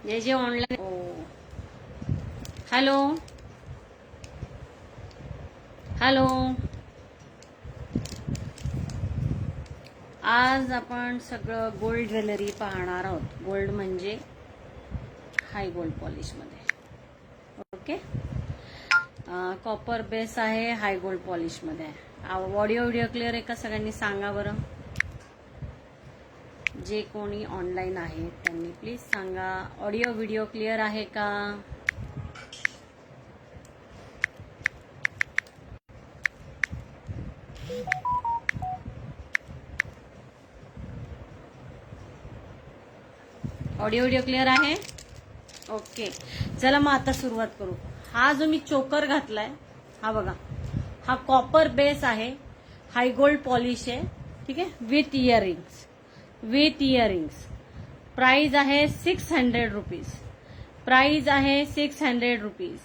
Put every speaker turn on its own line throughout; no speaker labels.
जे online. Hello hello, आज आपण सगळं गोल्ड ज्वेलरी पाहणार आहोत. गोल्ड म्हणजे हाय गोल्ड पॉलिश मध्ये. ओके, कॉपर बेस आहे, हाय गोल्ड पॉलिश मध्ये आहे. ऑडिओ व्हिडिओ क्लिअर आहे का सगळ्यांनी सांगा बरं. जे कोणी ऑनलाईन आहे त्यांनी प्लीज सांगा, ऑडिओ व्हिडिओ क्लिअर आहे का. ऑडिओ व्हिडिओ क्लिअर आहे. ओके, चला मग आता सुरुवात करू. हा जो मी चोकर घातलाय, हा बघा, हा कॉपर बेस आहे, हाय गोल्ड पॉलिश आहे. ठीक आहे, with earrings. With earrings price आहे 600 रुपीज. प्राइस आहे 600 रुपीज.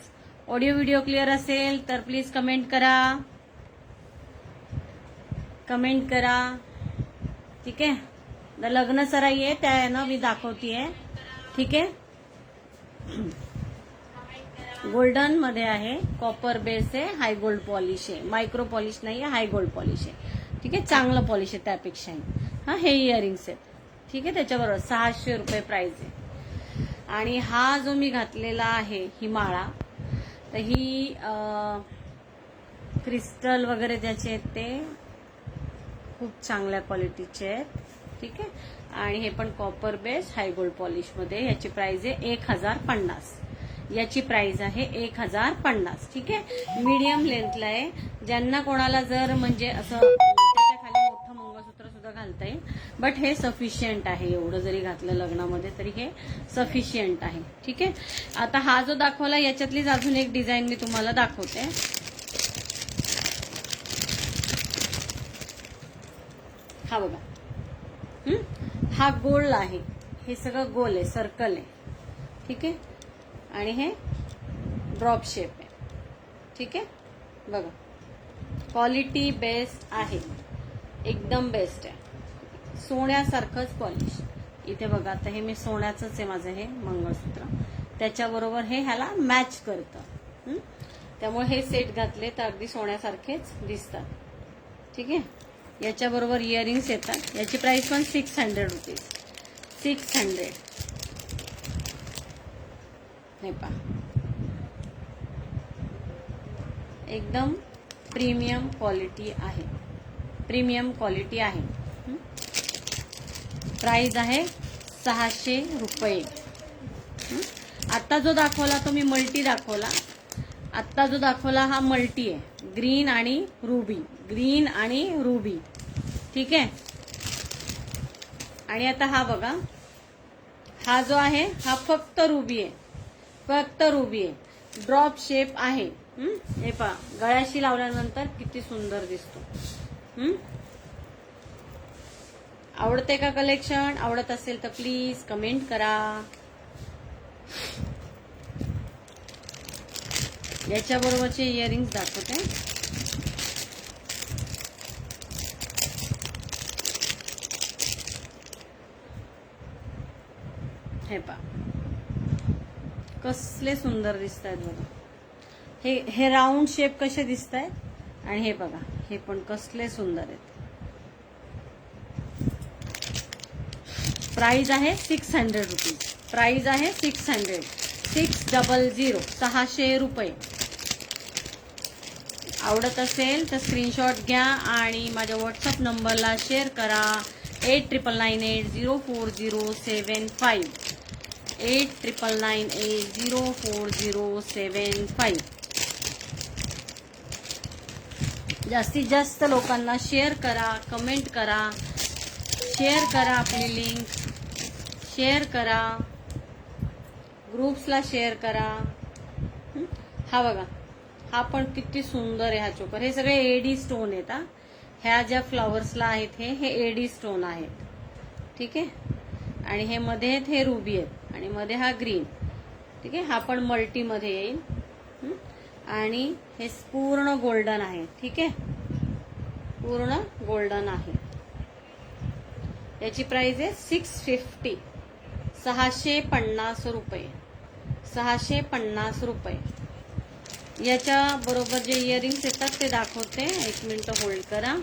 ऑडिओ व्हिडिओ क्लिअर असेल तर प्लीज कमेंट करा. कमेंट करा. ठीक आहे, लग्न सराई आहे त्यानं मी दाखवतीये. ठीक आहे, गोल्डन मध्ये आहे, कॉपर बेस आहे, हाय गोल्ड पॉलिश आहे, मायक्रो पॉलिश नाही आहे, हाय गोल्ड पॉलिश आहे. ठीक आहे, चांगलं पॉलिश आहे त्यापेक्षाही. हा, हे इयरिंग्स आहेत. ठीक आहे, त्याच्याबरोबर 600 रुपये प्राइस आहे. आणि हा जो मी घातलेला आहे ही माळा, तर ही क्रिस्टल वगैरे ज्याचे आहेत ते खूप चांगल्या क्वालिटीचे आहेत. ठीक आहे, आणि हे पण कॉपर बेस हाय गोल्ड पॉलिश मध्ये. याची प्राइस आहे 1050. याची प्राइस आहे 1050. ठीक आहे, मीडियम लेंथला आहे. ज्यांना कोणाला जर म्हणजे असं त्याच्या खाली मोठं मंगळसूत्र सुद्धा घालता येईल, बट हे सफिशियंट आहे. एवढं जरी घातलं लग्नामध्ये तरी हे सफिशियंट आहे. ठीक आहे, आता हा जो दाखवला याच्यातलीच अजून एक डिझाईन मी तुम्हाला दाखवते. हा बघा, हा गोल आहे, हे सगळं गोल आहे, सर्कल आहे. ठीक आहे, आणि हे ड्रॉप शेप आहे. ठीक आहे, बघा, क्वालिटी बेस्ट आहे, एकदम बेस्ट आहे. सोन्यासारखंच पॉलिश. इथे बघा, आता हे मी सोन्याचंच आहे माझं हे मंगळसूत्र, त्याच्याबरोबर हे ह्याला मॅच करतं. त्यामुळे हे सेट घातले तर अगदी सोन्यासारखेच दिसतात. ठीक आहे, याच्याबरोबर इयरिंग्स येतात. याची प्राइस पण 600 रुपीज. 600. हे पहा, एकदम प्रीमियम क्वालिटी आहे. प्रीमियम क्वालिटी आहे. प्राइस आहे 600 रुपये. आता जो दाखवला तो मी मल्टी दाखवला. आता जो दाखवला हा मल्टी आहे, ग्रीन आणि रुबी. ग्रीन आणि रुबी. ठीक आहे, आणि आता हा बघा, हा जो आहे हा फक्त रुबी आहे. फक्त रुबी आहे, ड्रॉप शेप आहे. हे पहा, गळ्याशी लावल्यानंतर किती सुंदर दिसतो. आवडते का कलेक्शन? आवडत असेल तर प्लीज कमेंट करा. याच्याबरोबरचे इयरिंग्स दाखवते. हे पहा, कसले सुंदर दिसत आहेत बघा. हे राऊंड शेप कसे दिसत आहेत, आणि हे बघा, हे पण कसले सुंदर आहेत. प्राइस आहे 600 रुपीज. प्राइस आहे 600. 600. 600 रुपये. आवडत असेल तर स्क्रीनशॉट घ्या आणि माझ्या व्हॉट्सअप नंबरला शेअर करा. 8998040075. 8998040075. जास्तीत जास्त लोकांना शेअर करा, कमेंट करा, शेअर करा, आपली लिंक शेअर करा, ग्रुप्सला शेअर करा. हा बघा, हा पण किती सुंदर आहे हा चोकर. हे सगळे एडी स्टोन आहेत. ह्या ज्या फ्लॉवर्सला आहेत हे एडी स्टोन आहेत. ठीक आहे, आणि हे मध्ये आहेत हे रुबी आहेत, आणि मध्ये हा ग्रीन. ठीक आहे, हा पण मल्टी मध्ये येईल. आणि हे पूर्ण गोल्डन आहे. ठीक आहे, पूर्ण गोल्डन आहे. याची प्राइस आहे 650. 650 रुपये, 650 रुपये. याच्या बरोबर जे इयरिंग्स येतात ते दाखवते. 1 मिनिट होल्ड करा.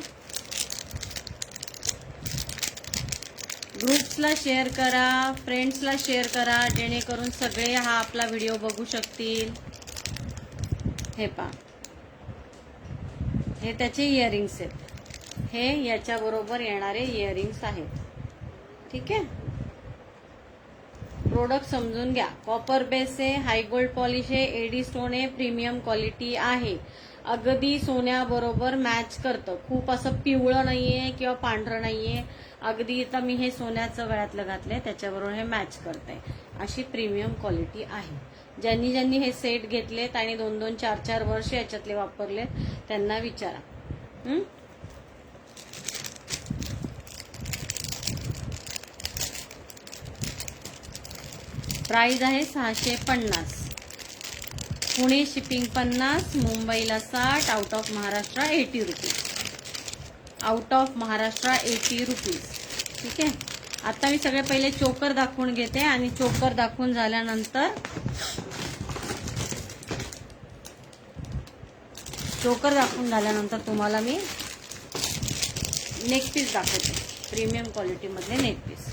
ग्रुप्सला शेअर करा, फ्रेंड्सला शेअर करा, जेणेकरून सगळे हा आपला व्हिडिओ बघू शकतील. हे पहा, हे त्याचे इयरिंग्स आहेत. हे याच्या बरोबर येणारे इयरिंग्स आहेत. ठीक आहे. प्रोडक्ट समजून घ्या. कॉपर बेस आहे, हाय गोल्ड पॉलिश आहे, एडी स्टोन आहे, प्रीमियम क्वालिटी आहे. अगदी सोन्याबरोबर मॅच करतं. खूप असं पिवळं नाहीये किंवा पांढरं नाहीये. अगदी आता मी हे सोन्याचं गळ्यातलं घातलंय त्याच्याबरोबर हे मॅच करतंय. अशी प्रीमियम क्वालिटी आहे. ज्यांनी ज्यांनी हे सेट घेतलेत आणि 2-2, 4-4 वर्ष याच्यातले वापरलेत त्यांना विचारा. प्राइस आहे 650. पुणे शिपिंग 50, मुंबईला 60, out of Maharashtra 80 rupees. Out of Maharashtra 80 rupees. ठीक आहे. आता मी सगळे पहिले चोकर दाखवून घेते आणि चोकर दाखवून झाल्यानंतर तुम्हाला मी नेक पीस दाखवते. प्रीमियम क्वालिटी मधले नेक पीस.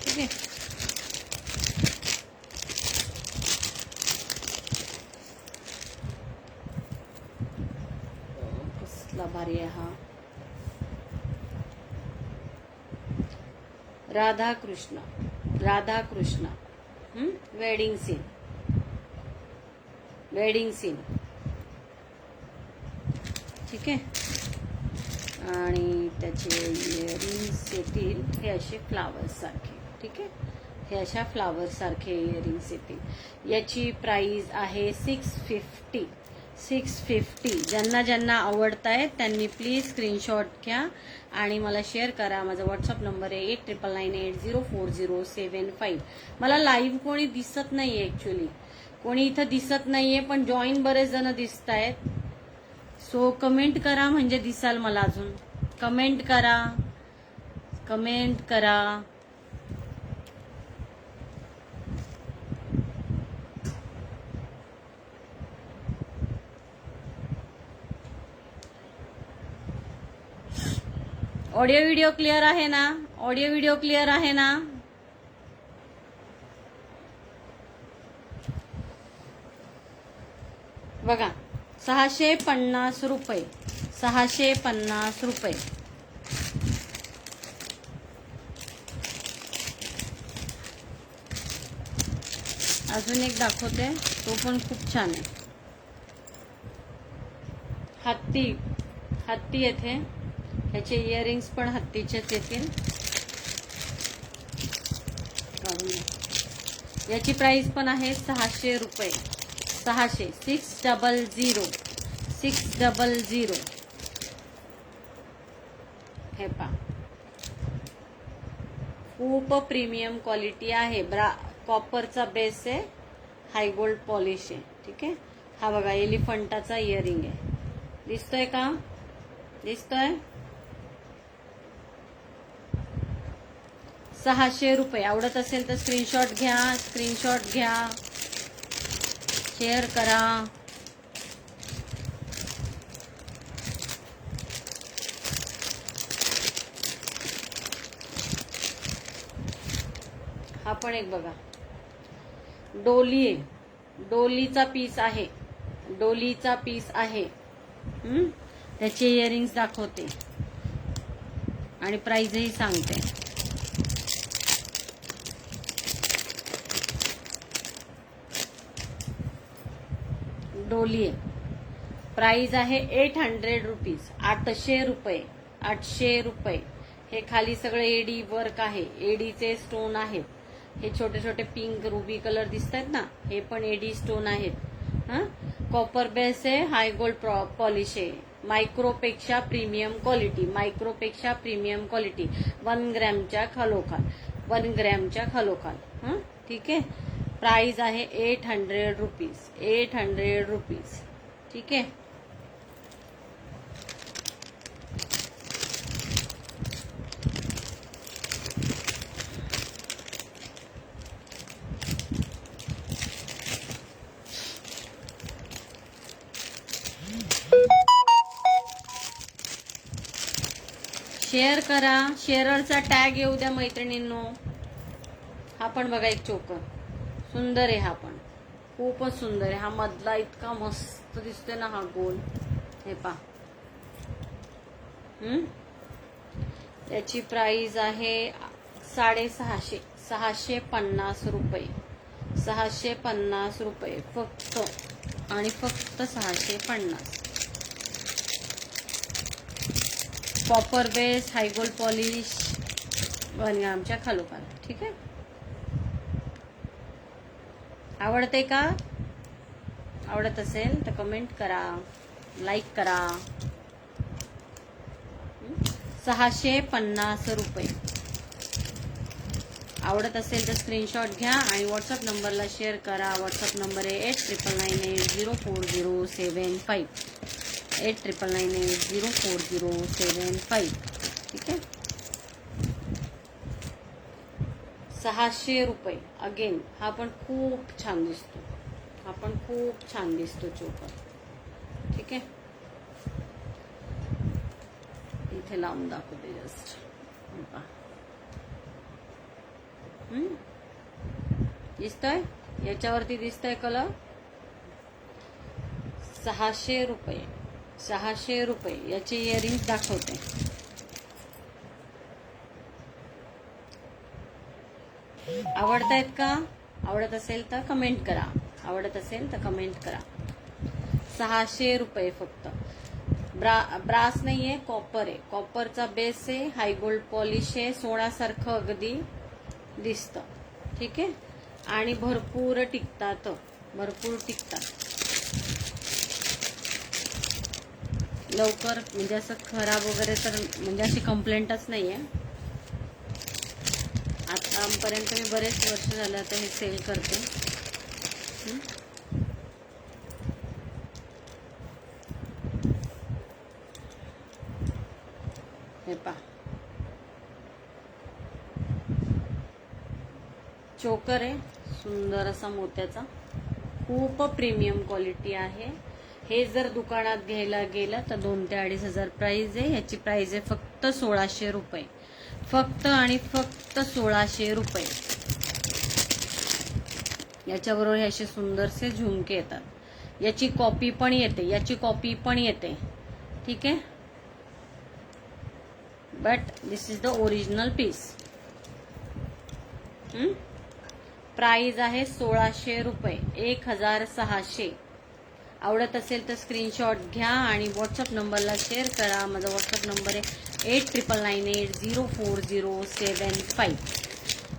ठीक आहे. कसला भारी आहे हा. Radha Krishna wedding scene. ठीक आहे. आणि त्याचे इयरिंग्स येतील हे असे फ्लावर्स सारखे. ठीक आहे. हे अशा फ्लावर्स सारखे इयरिंग्स येतील. याची प्राइस आहे 650. 650. ज्यांना ज्यांना आवडत आहे त्यांनी प्लीज स्क्रीनशॉट घ्या आणि मला शेअर करा. माझा व्हॉट्सअप नंबर आहे 8999804075. मला लाईव्ह कोणी दिसत नाहीये. ऍक्च्युली कोणी इथं दिसत नाहीये, पण जॉईन बरेच जण दिसत आहेत. सो कमेंट करा म्हणजे दिसाल मला अजून. कमेंट करा. ऑडिओ व्हिडिओ क्लिअर आहे ना? बघा 650 रुपये. 650 रुपये. अजून एक दाखवते, तो पण खूप छान आहे. हत्ती येथे. ह्याचे इयरिंग्स पण हत्तीचेच येतील. याची प्राइस पण आहे 600 रुपये. 600. हे पहा, खूप प्रीमियम क्वालिटी आहे. कॉपरचा बेस आहे, हाय गोल्ड पॉलिश आहे. ठीक आहे. हा बघा एलिफंटाचा इयरिंग आहे. दिसतोय का? दिसतोय. 600 रुपये. आवडत असेल तर स्क्रीनशॉट घ्या. शेअर करा. हा पण एक बघा, डोली आहे. डोलीचा पीस आहे. त्याचे इयरिंग्स दाखवते आणि प्राइसही सांगते. डोली आहे. प्राइस आहे 800 रुपीज. 800 रुपये. हे खाली सगळे एडी वर्क आहे. एडीचे स्टोन आहेत. हे छोटे छोटे पिंक रुबी कलर दिसत आहेत ना, हे पण एडी स्टोन आहेत. कॉपर बेस आहे, हाय गोल्ड पॉलिश आहे. मायक्रोपेक्षा प्रीमियम क्वालिटी. 1 ग्रॅमच्या खालोखाल. ठीक आहे. प्राइस आहे 800 रुपीज. ठीक आहे. शेअर करा, शेअररचा टॅग येऊ द्या मैत्रिणींनो. हा पण बघा एक चोकर सुंदर आहे, हा पण खूपच सुंदर आहे. हा मधला इतका मस्त दिसतोय ना हा गोल. हे पा, याची प्राइस आहे 650, 650 रुपये. 650 रुपये फक्त आणि फक्त 650. कॉपर बेस, हाय गोल्ड पॉलिश, 1 ग्रामच्या खालोखाल. ठीक आहे. आवडते का? आवडत असेल तर कमेंट करा, लाईक करा. 650 रुपये. आवडत असेल तर स्क्रीनशॉट घ्या आणि व्हॉट्सअप नंबरला शेअर करा. व्हॉट्सअप नंबर आहे 8999804075. 8999804075. ठीक आहे. 600 रुपये. अगेन हा पण खूप छान दिसतो, हा पण खूप छान दिसतो चोकर. ठीक आहे. इथे लावून दाखवते जस्ट. दिसतोय, याच्यावरती दिसतोय कलर. 600 रुपये. 600 रुपये. याचे इयरिंग्स दाखवते. आवडतायत का? आवडत असेल तर कमेंट करा. आवडत असेल तर कमेंट करा. 600 रुपये फक्त. ब्रास नाहीये, कॉपर आहे. कॉपरचा बेस आहे, हाय गोल्ड पॉलिश आहे, सोन्यासारखं अगदी दिसतं. ठीक आहे. आणि भरपूर टिकतात, भरपूर टिकतात. लवकर म्हणजे असं खराब वगैरे तर म्हणजे अशी कंप्लेंटच नाहीये. आतापर्यंत मी बरेच वर्ष झालं आता हे सेल करते. हे पा, चोकर आहे सुंदर असा मोत्याचा, खूप प्रीमियम क्वालिटी आहे. हे जर दुकानात घ्यायला गेलं तर 2 ते 2,500 प्राइस आहे. याची प्राइस आहे फक्त 1600 रुपये. फक्त आणि फक्त 1600 रुपये. याच्याबरोबर हे असे सुंदरसे झुमके येतात. याची कॉपी पण येते, याची कॉपी पण येते. ठीक आहे. But this is the original piece. Price आहे 1600 रुपये. 1600. आवडत असेल तर स्क्रीनशॉट घ्या आणि व्हॉट्सअप नंबरला शेअर करा. माझा व्हॉट्सअप नंबर आहे 8999804075.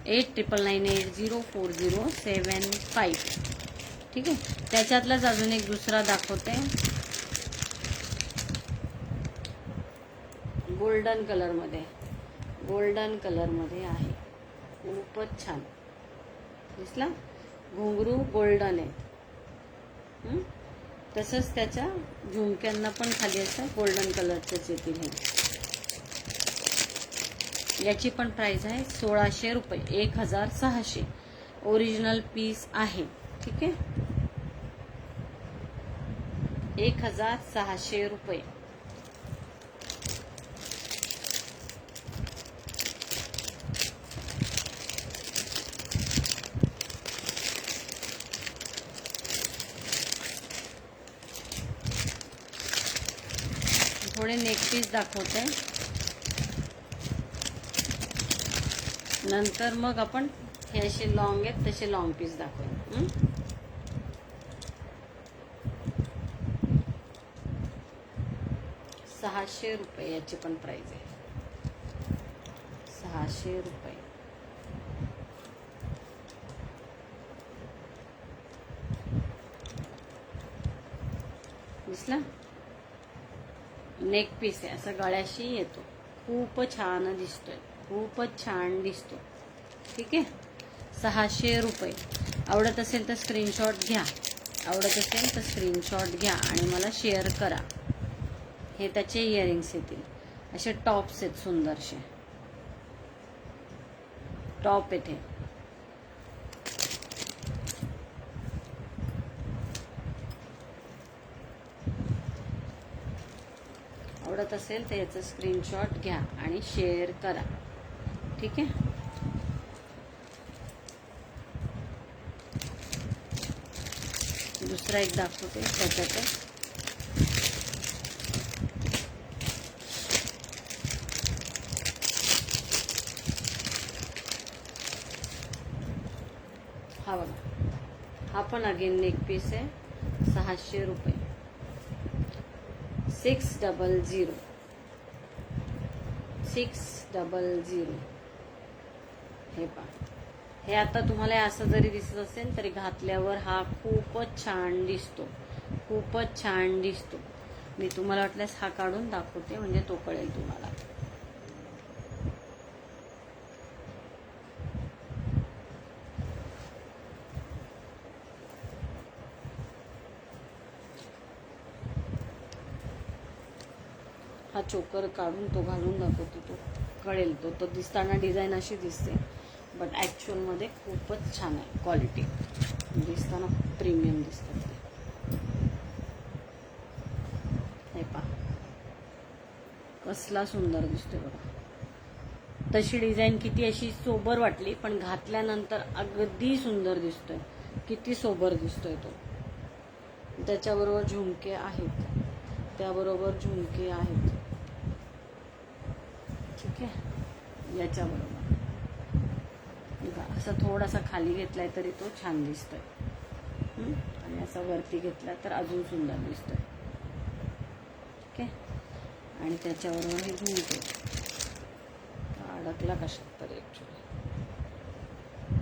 8999804075. ठीक आहे. त्याच्यातलाच अजून एक दुसरा दाखवते. गोल्डन कलरमध्ये, गोल्डन कलरमध्ये आहे. खूपच छान दिसला. घुंगरू गोल्डन आहे. तसंच त्याच्या झुमक्यांना पण खाली असं गोल्डन कलरचेच येतील हे. याची पण प्राइस आहे 1600 रुपये. 1600. ओरिजिनल पीस आहे. ठीक आहे. 1600 रुपये. थोडे नेक पीस दाखवते, नंतर मग आपण हे असे लॉंग आहेत तसे लॉंग पीस दाखवू. 600 रुपये याची पण प्राइस आहे. 600 रुपये. दिसला. नेक पीस आहे, असं गळ्याशी येतो. खूप छान दिसतोय, खूपच छान दिसतो. ठीक आहे. 600 रुपये. आवडत असेल तर स्क्रीनशॉट घ्या. आवडत असेल तर स्क्रीनशॉट घ्या आणि मला शेअर करा. हे त्याचे इयरिंग्स येतील. असे टॉप्स आहेत सुंदरसे. टॉप येते. आवडत असेल तर याचं स्क्रीनशॉट घ्या आणि शेअर करा. ठीक आहे. दुसरा एक दाखवते त्याच्यातच. हा बघा, हा पण अगेन नेक पीस आहे. 600 रुपये. 600. 600. हे पहा, हे आता तुम्हाला असं जरी दिसत असेल तरी घातल्यावर हा खूपच छान दिसतो. खूपच छान दिसतो. मी तुम्हाला वाटल्यास हा काढून दाखवते म्हणजे तो कळेल तुम्हाला. हा चोकर काढून तो घालून दाखवते, तो कळेल. तो दिसताना डिझाईन अशी दिसते, बट ॲक्च्युअलमध्ये खूपच छान आहे. क्वालिटी दिसताना प्रीमियम दिसतात ते. हे पहा कसला सुंदर दिसतोय बघा. तशी डिझाईन किती अशी सोबर वाटली, पण घातल्यानंतर अगदी सुंदर दिसतोय. किती सोबर दिसतोय तो. त्याच्याबरोबर झुमके आहेत, त्याबरोबर झुमके आहेत. ठीक आहे. याच्याबरोबर असा थोडासा खाली घेतलाय तरी तो छान दिसतोय. आणि असा वरती घेतला तर अजून सुंदर दिसतोय. ठीक आहे. आणि त्याच्याबरोबर हे झुमके अडकला कशात तरी ॲक्च्युली.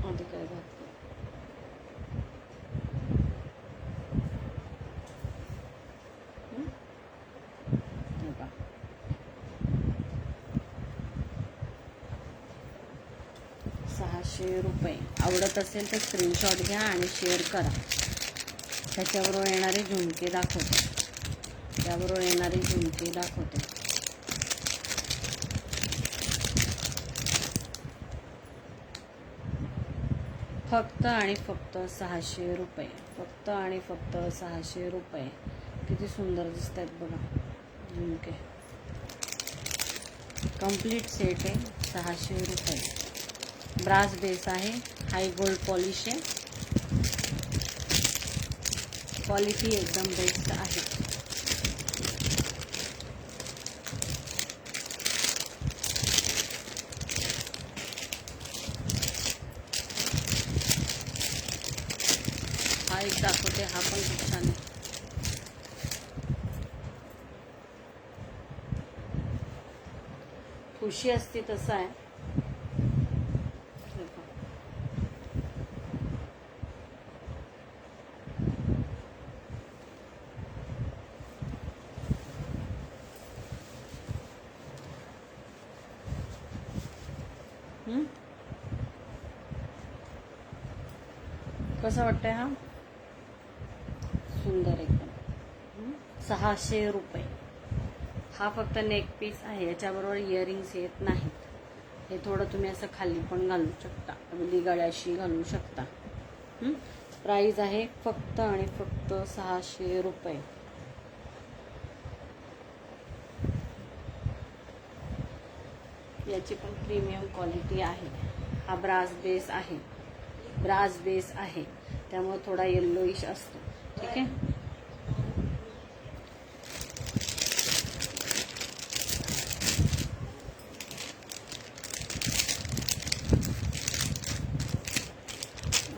आधी काय घातलं. हे बघा, 600 रुपये. आवडत असेल तर स्क्रीनशॉट घ्या आणि शेअर करा. त्याच्याबरोबर येणारे झुमके दाखवते. त्याबरोबर येणारे झुमके दाखवते. फक्त आणि फक्त 600 रुपये. फक्त आणि फक्त 600 रुपये. किती सुंदर दिसत आहेत बघा झुमके. कंप्लीट सेट आहे. 600 रुपये. ब्रास बेस आहे. हाय गोल्ड पॉलिश आहे. क्वालिटी एकदम बेस्ट आहे. हा एक दाखवते. हा पण खूप छान आहे. खुशी असती तसा आहे. कसा वाटतंय हा. सुंदर एकदम. 600 रुपये. हा फक्त नेक पीस आहे. याच्याबरोबर इयरिंग्स येत नाहीत. हे थोडं तुम्ही असं खाली पण घालू शकता, अगदी गळ्याशी घालू शकता. प्राइस आहे फक्त आणि फक्त 600 रुपये. याची पण प्रीमियम क्वालिटी आहे. हा ब्रास बेस आहे. ब्रास बेस आहे त्यामुळे थोडा येल्लोइश असतो. ठीक आहे.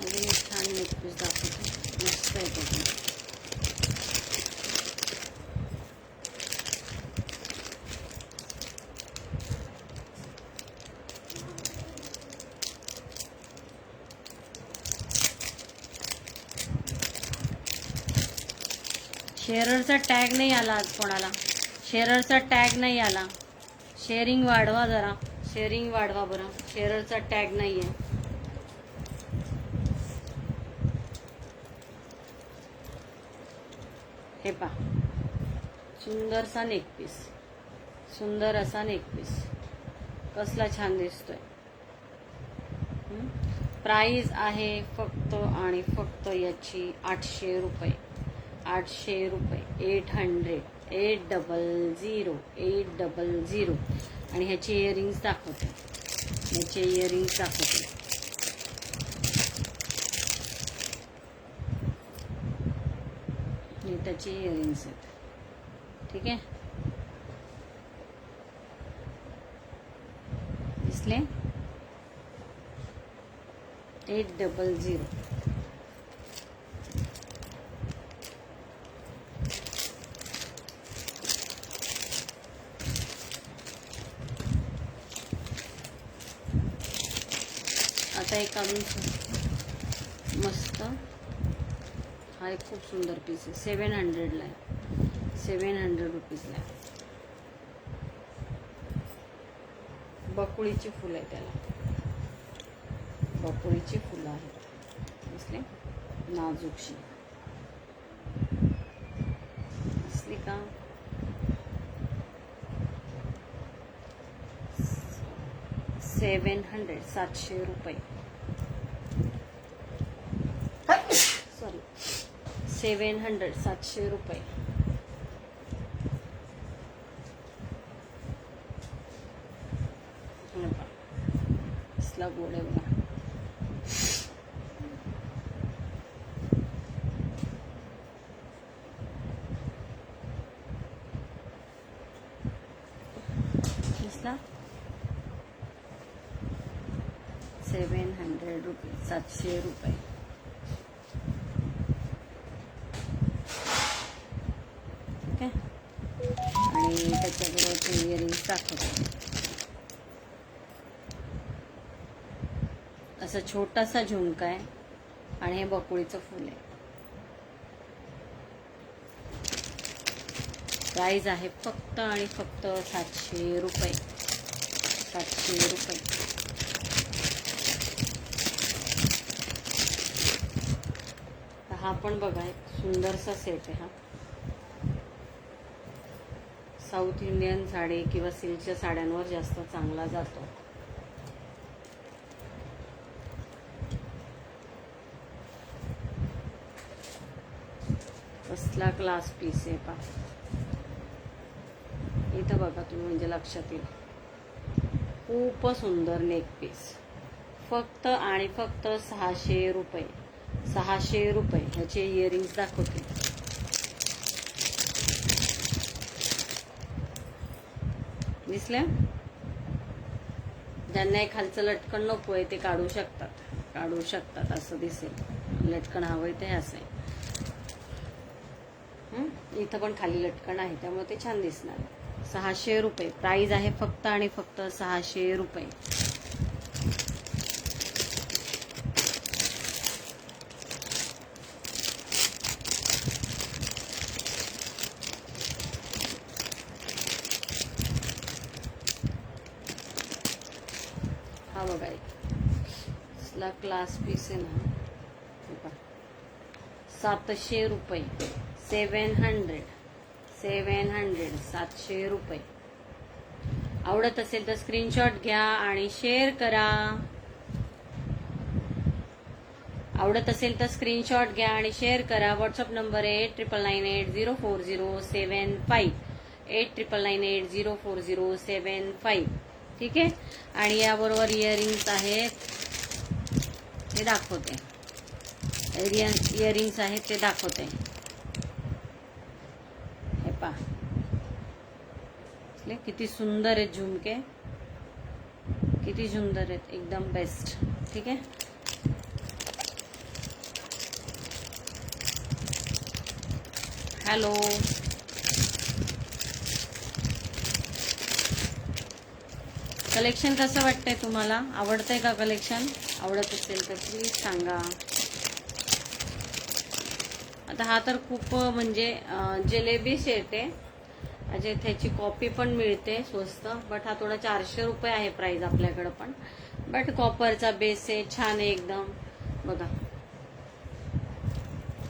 अजून एक छान नेक पीस दाखवते. मस्त आहे तो. शेअररचा टॅग नाही आला आज कोणाला. शेअररचा टॅग नाही आला. शेअरिंग वाढवा जरा. शेअरिंग वाढवा बरं. शेअररचा टॅग नाही आहे. हे पहा सुंदरसा नेक पीस. सुंदर असा नेक पीस. कसला छान दिसतोय. प्राइस आहे फक्त आणि फक्त याची 800 रुपये. 800 रुपये. 800. 800 आणि ह्याचे इयरिंग्स दाखवते. ह्याचे इयरिंग्स दाखवते. हे त्याचे इयरिंग्स आहेत. ठीक आहे, दिसले? 800. आता एक काढून मस्त. हा एक खूप सुंदर पीस आहे. 700ला आहे. 700 रुपीजला आहे. बकुळीची फुलं आहे त्याला. बकुळीची फुलं आहेत. दिसले? नाजूकशी असली का? 700 रुपये. सॉरी, 700 रुपये. असला गोड आहे बघा. दिसला? 700 रुपये. 700 रुपये. ठीक आहे, आणि त्याच्याबरोबर ते इयरिंग्स दाखवतो. असा छोटासा झुमका आहे आणि हे बकुळीचं फुल आहे. प्राइस आहे फक्त आणि फक्त 700 रुपये. 700 रुपये. हा पण बघा, एक सुंदरसा सेट आहे. हा साऊथ इंडियन साडी किंवा सिल्कच्या साड्यांवर जास्त चांगला जातो. कसला क्लास पीस आहे पा. इथं बघा तुम्ही, म्हणजे लक्षात येईल. खूप सुंदर नेक पीस. फक्त आणि फक्त 600 रुपये. 600 रुपये. ह्याचे इयरिंग्स दाखवते. दिसल्या? ज्यांना खालचं लटकन नको आहे ते काढू शकतात. काढू शकतात. असं दिसेल. लटकन हवंय ते असं आहे. इथं पण खाली लटकन आहे, त्यामुळे ते छान दिसणार. 600 रुपये. प्राइस आहे फक्त आणि फक्त 600 रुपये. हा बघा, एक क्लास पीस आहे ना. 700 रुपये. 700. 700 रुपये. आवडत असेल तर स्क्रीनशॉट घ्या आणि शेअर करा. आवडत असेल तर स्क्रीनशॉट घ्या आणि शेअर करा. व्हॉट्सअप नंबर आहे 8998040755. 8998040755. ठीक आहे, आणि याबरोबर इयरिंग्स आहेत ते दाखवते. इयरिंग्स आहेत ते दाखवते. हे पहा, किती सुंदर आहेत झुमके. किती सुंदर आहेत. एकदम बेस्ट. ठीक आहे, हॅलो. कलेक्शन कसं वाटतंय तुम्हाला? आवडतंय का कलेक्शन? आवडत असेल तर प्लीज सांगा. आता हा तर खूप म्हणजे जिलेबी सेट आहे. म्हणजे त्याची कॉपी पण मिळते स्वस्त, बट हा थोडा 400 रुपये आहे प्राइस आपल्याकडे पण. बट कॉपरचा बेस आहे, छान आहे एकदम. बघा,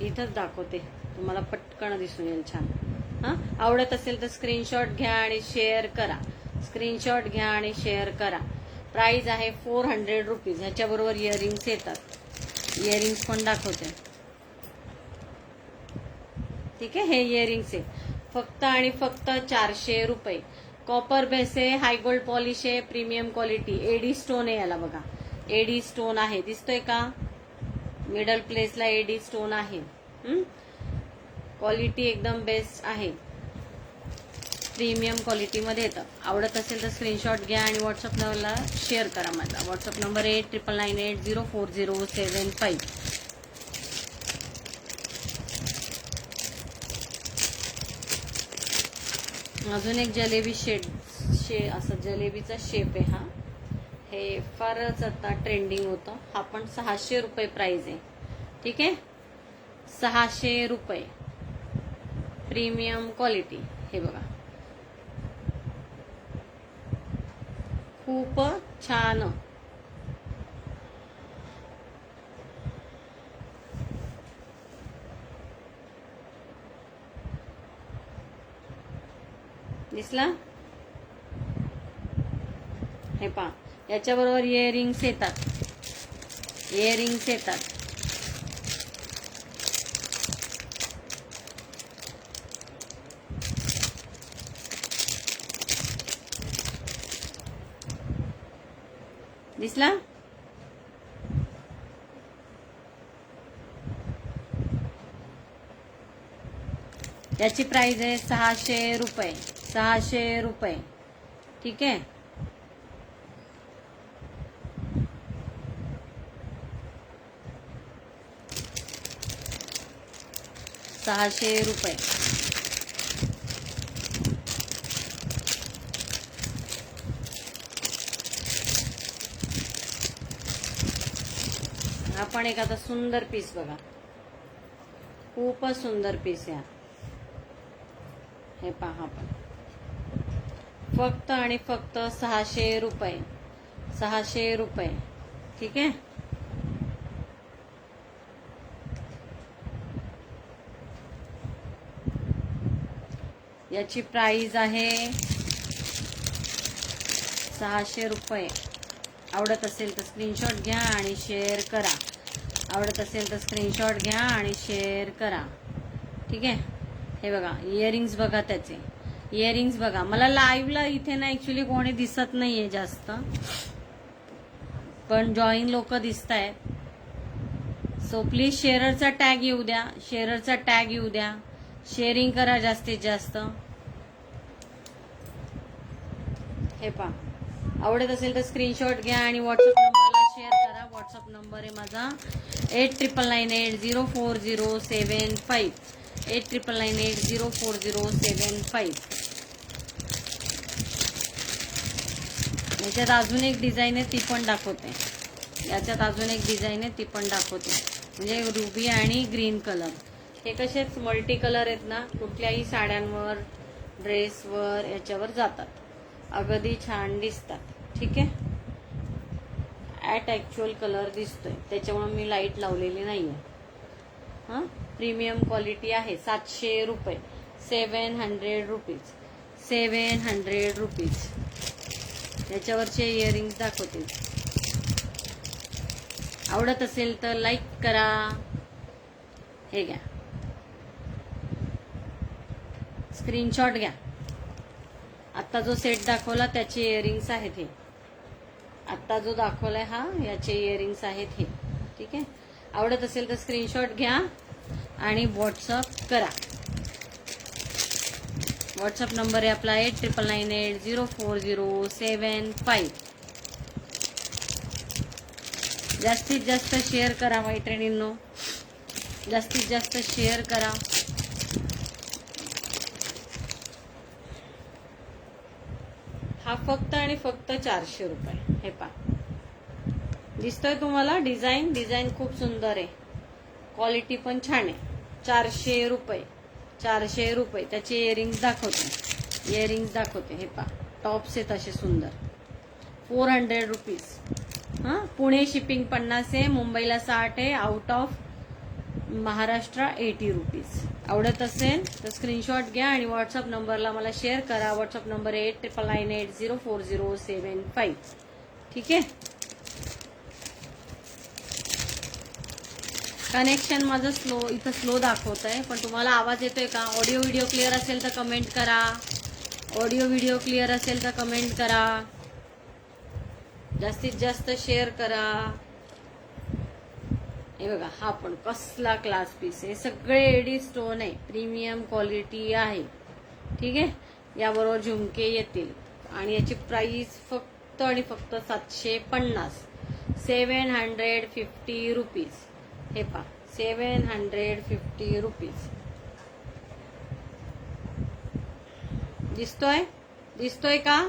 इथंच दाखवते तुम्हाला, पटकन दिसून येईल. छान. हां, आवडत असेल तर स्क्रीनशॉट घ्या आणि शेअर करा. स्क्रीनशॉट घ्या आणि शेअर करा. प्राइस आहे 400 रुपीज. ह्याच्याबरोबर इयरिंग्स येतात. इयरिंग्स पण दाखवते. ठीक आहे, हे इयरिंग्स आहे फक्त आणि फक्त 400 रुपये. कॉपर बेस आहे, हाय गोल्ड पॉलिश आहे, प्रीमियम क्वालिटी. एडी स्टोन आहे याला बघा, एडी स्टोन आहे, दिसतोय का? मिडल प्लेसला एडी स्टोन आहे. क्वालिटी एकदम बेस्ट आहे, प्रीमियम क्वालिटीमध्ये येतं. आवडत असेल तर स्क्रीनशॉट घ्या आणि व्हॉट्सअप नंबरला शेअर करा. माझा व्हॉट्सअप नंबर 8998804075. अजून एक जलेबी असं जलेबीचा शेप आहे हा. हे फारच आता ट्रेंडिंग होतं. हा पण 600 रुपये प्राइस आहे. ठीक आहे, 600 रुपये, प्रीमियम क्वालिटी. हे बघा, खूप छान. दिसला? हे पहा, याच्याबरोबर इयरिंग्स येतात, इयरिंग्स येतात. दिसला? याची प्राइस आहे 600 रुपये, 600 रुपये. ठीक आहे, ₹600. हा पण एक आता सुंदर पीस बघा, खूपच सुंदर पीस आहे. हे पहा, पण फक्त आणि फक्त 600 रुपये, 600 रुपये. ठीक आहे, याची प्राइस आहे 600 रुपये. आवडत असेल तर स्क्रीनशॉट घ्या आणि शेअर करा. आवडत असेल तर स्क्रीनशॉट घ्या आणि शेअर करा. ठीक आहे, हे बघा इयरिंग्स बघा, त्याचे इयरिंग्स बघा. मला लाईव्हला इथे ना ऍक्च्युली कोणी दिसत नाहीये जास्त, पण जॉईन लोक दिसत आहेत. सो प्लीज शेअरचा टॅग येऊ द्या, शेअरचा टॅग येऊ द्या, शेअरिंग करा जास्तीत जास्त. हे पहा, आवडत असेल तर स्क्रीनशॉट घ्या आणि व्हॉट्सअप नंबरला शेअर करा. व्हॉट्सअप नंबर आहे माझा 8998804075, 8998804075. याच्यात अजून एक डिझाईन आहे, ती पण दाखवते. याच्यात अजून एक डिझाईन आहे, ती पण दाखवते. म्हणजे रुबी आणि ग्रीन कलर. हे कसेच मल्टी कलर आहेत ना, कुठल्याही साड्यांवर, ड्रेसवर, याच्यावर जातात, अगदी छान दिसतात. ठीक आहे, ॲट ॲक्च्युअल कलर दिसतोय, त्याच्यामुळे मी लाईट लावलेली नाहीये. हां, प्रीमियम क्वालिटी आहे. 700 रुपये, 700 रुपीज, 700 रुपीज. याच्यावरचे इयरिंग्स दाखवते. आवडत असेल तर लाईक करा. हे घ्या, स्क्रीनशॉट घ्या. आता जो सेट दाखवला त्याचे इयरिंग्स आहेत हे. आता जो दाखवलाय हा, याचे इयरिंग्स आहेत हे. ठीक आहे, आवडत असेल तर स्क्रीनशॉट घ्या आणि व्हॉट्सअप करा. व्हॉट्सअप नंबर आहे आपला 8998804075. जास्तीत जास्त शेअर करा मैत्रिणींनो, जास्तीत जास्त शेअर करा. हा फक्त आणि फक्त 400 रुपये. हे पहा, दिसतोय तुम्हाला डिझाईन? डिझाईन खूप सुंदर आहे, क्वालिटी पण छान आहे. 400 रुपये, 400 रुपये. त्याचे इयरिंग्स दाखवते, इयरिंग्स दाखवते. हे पहा, टॉप्स आहेत असे सुंदर. 400 रुपीज. हां, पुणे शिपिंग 50 आहे, मुंबईला 60 आहे, आउट ऑफ महाराष्ट्र 80 रुपीज. आवडत असेल तर स्क्रीनशॉट घ्या आणि व्हॉट्सअप नंबरला मला शेअर करा. व्हॉट्सअप नंबर आहे 8998804075. ठीक आहे, कनेक्शन माझं इथं स्लो दाखवत आहे, पण तुम्हाला आवाज येतोय का? ऑडिओ व्हिडिओ क्लिअर असेल तर कमेंट करा. ऑडिओ व्हिडिओ क्लिअर असेल तर कमेंट करा. जास्तीत जास्त शेअर करा. हे बघा, हा पण कसला क्लास पीस आहे. सगळे एडी स्टोन आहे, प्रीमियम क्वालिटी आहे. ठीक आहे. याबरोबर झुमके येतील आणि याची प्राइस फक्त आणि फक्त 750, 750 रुपीज. हे पहा, 750 रुपीज. दिसतोय का?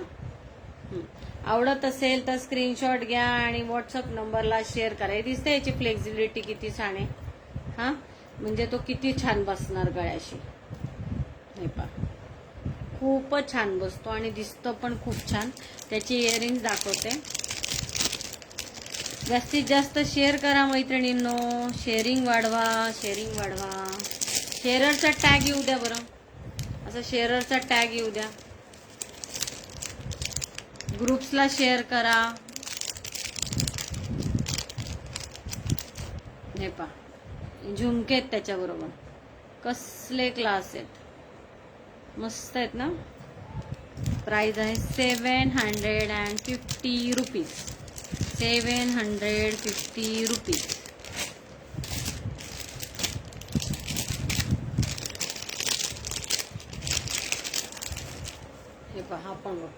आवडत असेल तर स्क्रीनशॉट घ्या आणि व्हॉट्सअप नंबरला शेअर करा. हे दिसतंय याची फ्लेक्झिबिलिटी किती छान आहे. हा, म्हणजे तो किती छान बसणार गळ्याशी. हे पहा, खूपच छान बसतो आणि दिसतो पण खूप छान. त्याची इयरिंग्स दाखवते. जास्तीत जास्त शेअर करा मैत्रिणींनो. शेअरिंग वाढवा, शेअरिंग वाढवा. शेअररचा टॅग येऊ द्या बरं. असं शेअररचा टॅग येऊ द्या. ग्रुप्सला शेअर करा. हे पहा, झुमके आहेत त्याच्याबरोबर. कसले क्लास आहेत, मस्त आहेत ना. प्राइस आहे 750 रुपीज. 750 रुपीज. हे पहा, हा पण बघ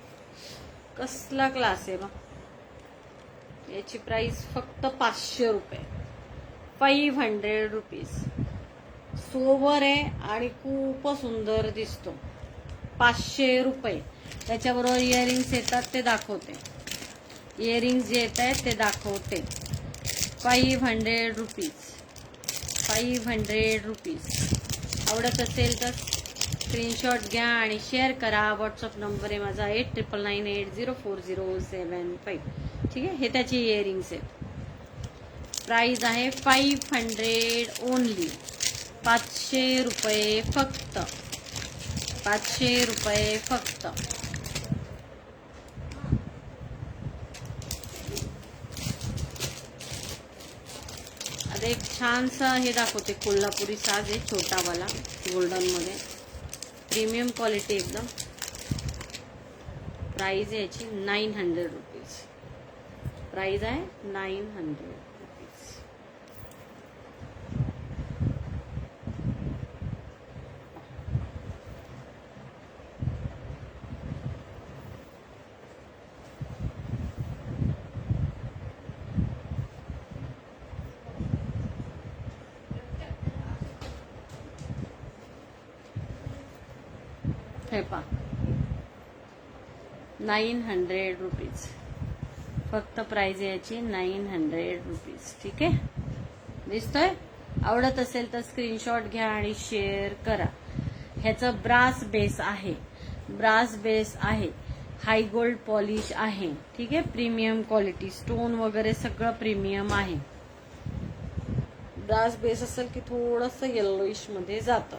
कसला क्लास आहे बा. याची प्राइस फक्त 500 रुपये. 500 रुपीज. सोबर आहे आणि खूप सुंदर दिसतो. 500 रुपये. त्याच्याबरोबर इयरिंग्स येतात ते दाखवते. इयरिंग्स जे येत आहेत ते दाखवते. 500 रुपीज. 500 रुपीज. आवडत असेल तर स्क्रीनशॉट घ्या आणि शेअर करा. व्हॉट्सअप नंबर आहे माझा 89980407 ठीक आहे. हे त्याचे इयरिंग्स आहेत. प्राइस आहे 500 ओनली. 500 रुपये फक्त. 500 रुपये फक्त. आता एक छानसा हे दाखवते. कोल्हापुरी साज आहे, छोटावाला, गोल्डन मध्ये. प्रीमियम क्वालिटी एकदम. प्राइस आहे याची 900 रुपीज. प्राइस आहे 900 रुपीज. हे पहा, 900 रुपीज. फक्त प्राइस याची 900 रुपीज. ठीक आहे. दिसतोय? आवडत असेल तर स्क्रीनशॉट घ्या आणि शेअर करा. ह्याचा ब्रास बेस आहे. ब्रास बेस आहे. हाय गोल्ड पॉलिश आहे. ठीक आहे. Premium quality. स्टोन वगैरे सगळं प्रीमियम आहे. ब्रास बेस असेल की थोडंसं येल्लोइश मध्ये जातं.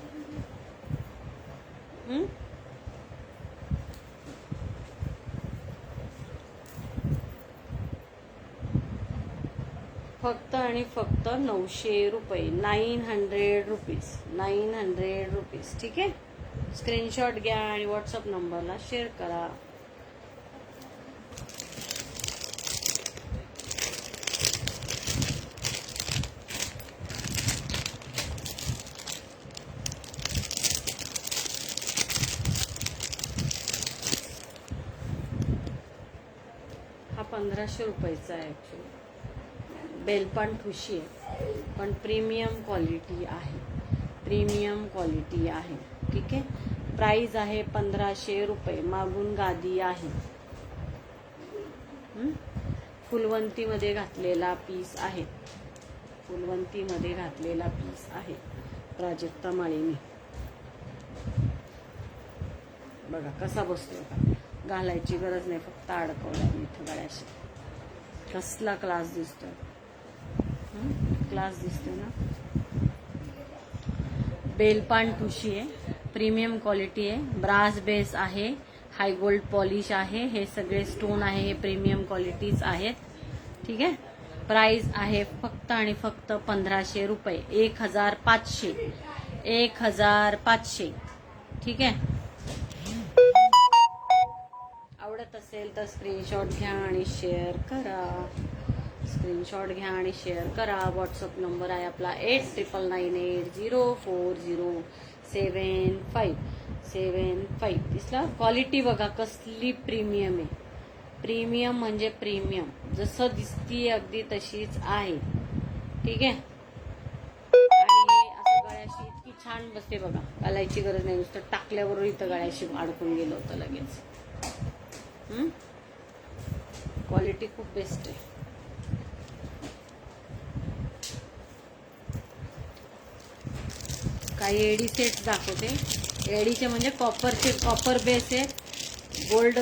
फक्त आणि फक्त 900 रुपये. 900 रुपीज. 900 रुपीज. ठीक आहे. स्क्रीनशॉट घ्या आणि व्हॉट्सअप नंबरला शेअर करा. हा 1500 रुपयाचा आहे ऍक्च्युली. बेलपान ठुशी आहे, पण प्रीमियम क्वालिटी आहे. प्रीमियम क्वालिटी आहे. ठीक आहे. प्राइस आहे 1500 रुपये. मागून गादी आहे. फुलवंतीमध्ये घातलेला पीस आहे. फुलवंतीमध्ये घातलेला पीस आहे. प्राजक्ता माळीनी. बघा कसा बसतो का. घालायची गरज नाही, फक्त अडकवला इथं गळ्याशी. कसला क्लास दिसतोय. क्लास दिसतोय ना. बेलपान ठुशी आहे. प्रीमियम क्वालिटी आहे. ब्रास बेस आहे. हाय गोल्ड पॉलिश आहे. हे सगळे स्टोन आहे. हे प्रीमियम क्वालिटीज आहेत. ठीक आहे. प्राइस आहे फक्त आणि फक्त 1500 रुपये. 1500. 1500. ठीक आहे. आवडत असेल तर स्क्रीनशॉट घ्या आणि शेअर करा. स्क्रीनशॉट घ्या आणि शेअर करा. व्हॉट्सअप नंबर आहे आपला 8999804075. दिसला. क्वालिटी बघा कसली प्रीमियम आहे. प्रीमियम म्हणजे प्रीमियम. जसं दिसती अगदी तशीच आहे. ठीक आहे. आणि असं गळ्याशी इतकी छान बसते बघा. घालायची गरज नाही. नुसतं टाकल्याबरोबर इथं गळ्याशी अडकून गेलं होतं लगेच. क्वालिटी खूप बेस्ट आहे. काही एडी सेट दाखवते. एडीचे म्हणजे कॉपर बेस आहे. गोल्ड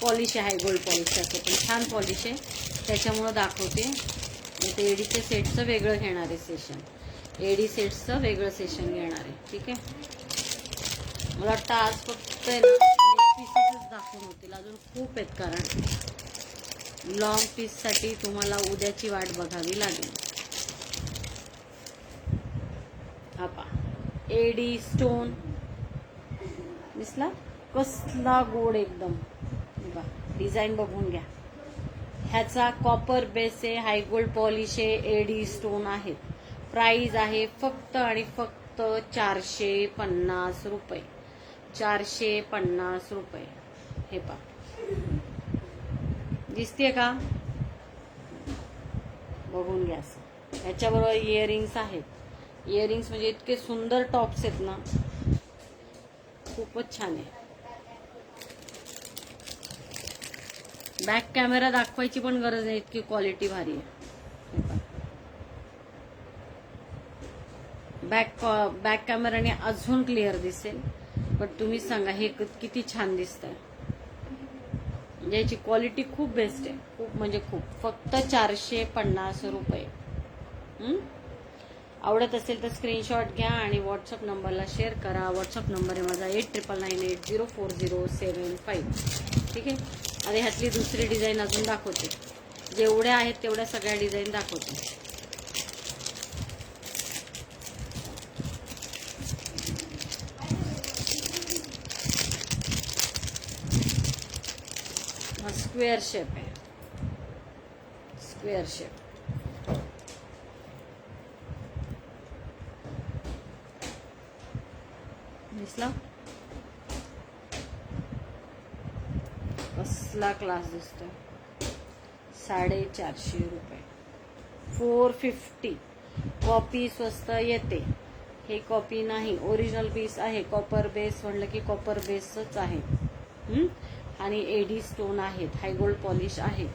पॉलिश आहे. गोल्ड पॉलिश असं पण छान पॉलिश आहे. त्याच्यामुळं दाखवते. ते एडीच्या सेटचं वेगळं घेणार आहे सेशन. एडी सेट्सचं वेगळं सेशन घेणार आहे. ठीक आहे. मला वाटतं आज फक्त पीसेसच दाखवून होतील. अजून खूप आहेत कारण लॉंग पीससाठी तुम्हाला उद्याची वाट बघावी लागेल. हा पा एडी स्टोन दिसला. कसला गोड एकदम. डिझाईन बघून घ्या. ह्याचा कॉपर बेस आहे. हाय गोल्ड पॉलिश आहे. एडी स्टोन आहेत. प्राइस आहे फक्त आणि फक्त 450 रुपये. 450 रुपये. हे पा दिसतेय का. बघून घ्या. ह्याच्याबरोबर इयरिंग्स आहेत. इयरिंग्स म्हणजे इतके सुंदर टॉप्स आहेत ना. खूपच छान आहे. बॅक कॅमेरा दाखवायची पण गरज नाही. इतकी क्वालिटी भारी आहे. बॅक कॅमेराने अजून क्लिअर दिसेल. पण तुम्ही सांगा हे किती छान दिसतंय. याची क्वालिटी खूप बेस्ट आहे. खूप म्हणजे खूप. फक्त 450 रुपये. आवडत असेल तर स्क्रीनशॉट घ्या आणि व्हॉट्सअप नंबरला शेअर करा. व्हॉट्सअप नंबर आहे माझा 8999804075. ठीक आहे. आता ह्यातली दुसरी डिझाईन अजून दाखवते. जेवढ्या आहेत तेवढ्या सगळ्या डिझाईन दाखवते. हा स्क्वेअर शेप आहे. Square shape. दिसला. कसला क्लास दिसतोय. 450 रुपये. 450. कॉपी स्वस्त येते. हे कॉपी नाही. ओरिजिनल पीस आहे. कॉपर बेस म्हणलं की कॉपर बेसच आहे. आणि एडी स्टोन आहेत. हाय गोल्ड पॉलिश आहे.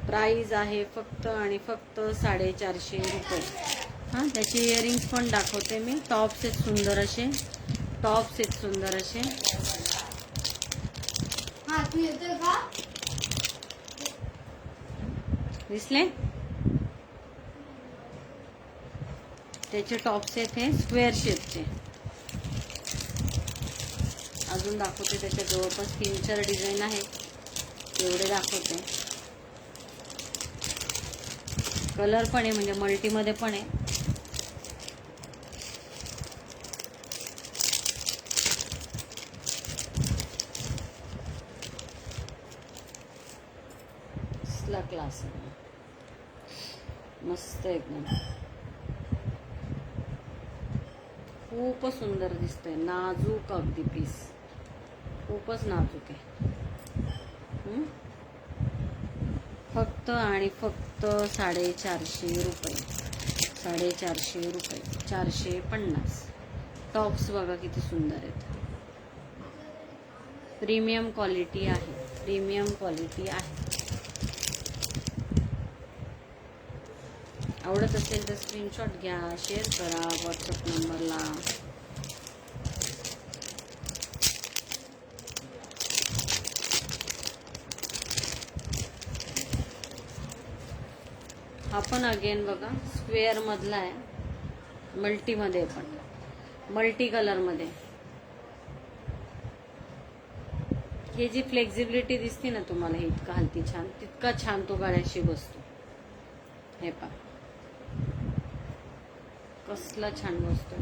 प्राइस आहे फक्त आणि फक्त 450 रुपये. हां त्याचे इयरिंग्स पण दाखवते मी. टॉप्स आहेत सुंदर असे. टॉप्स आहेत सुंदर असे. दिसले. त्याचे टॉप्स आहेत हे स्क्वेअर शेपचे. अजून दाखवते. त्याच्या जवळपास 3-4 डिझाईन आहे. एवढे दाखवते. कलर पण आहे म्हणजे मल्टीमध्ये पण आहे. क्लास मस्त एकदम. खूपच सुंदर दिसतंय. नाजूक अगदी पीस. खूपच नाजूक आहे. फक्त आणि फक्त 450 रुपये. 450 रुपये. 450. टॉप्स बघा किती सुंदर आहेत. प्रीमियम क्वालिटी आहे. प्रीमियम क्वालिटी आहे. आवडत असेल तर स्क्रीनशॉट घ्या. शेअर करा व्हॉट्सअप नंबरला. हा पण अगेन बघा स्क्वेअर मधला आहे. मल्टीमध्ये पण. मल्टी कलर मध्ये. हे जी फ्लेक्झिबिलिटी दिसते ना तुम्हाला, हे इतकं हलती छान, तितका छान तो गळ्याशी बसतो. हे पहा कसला छान बसतो.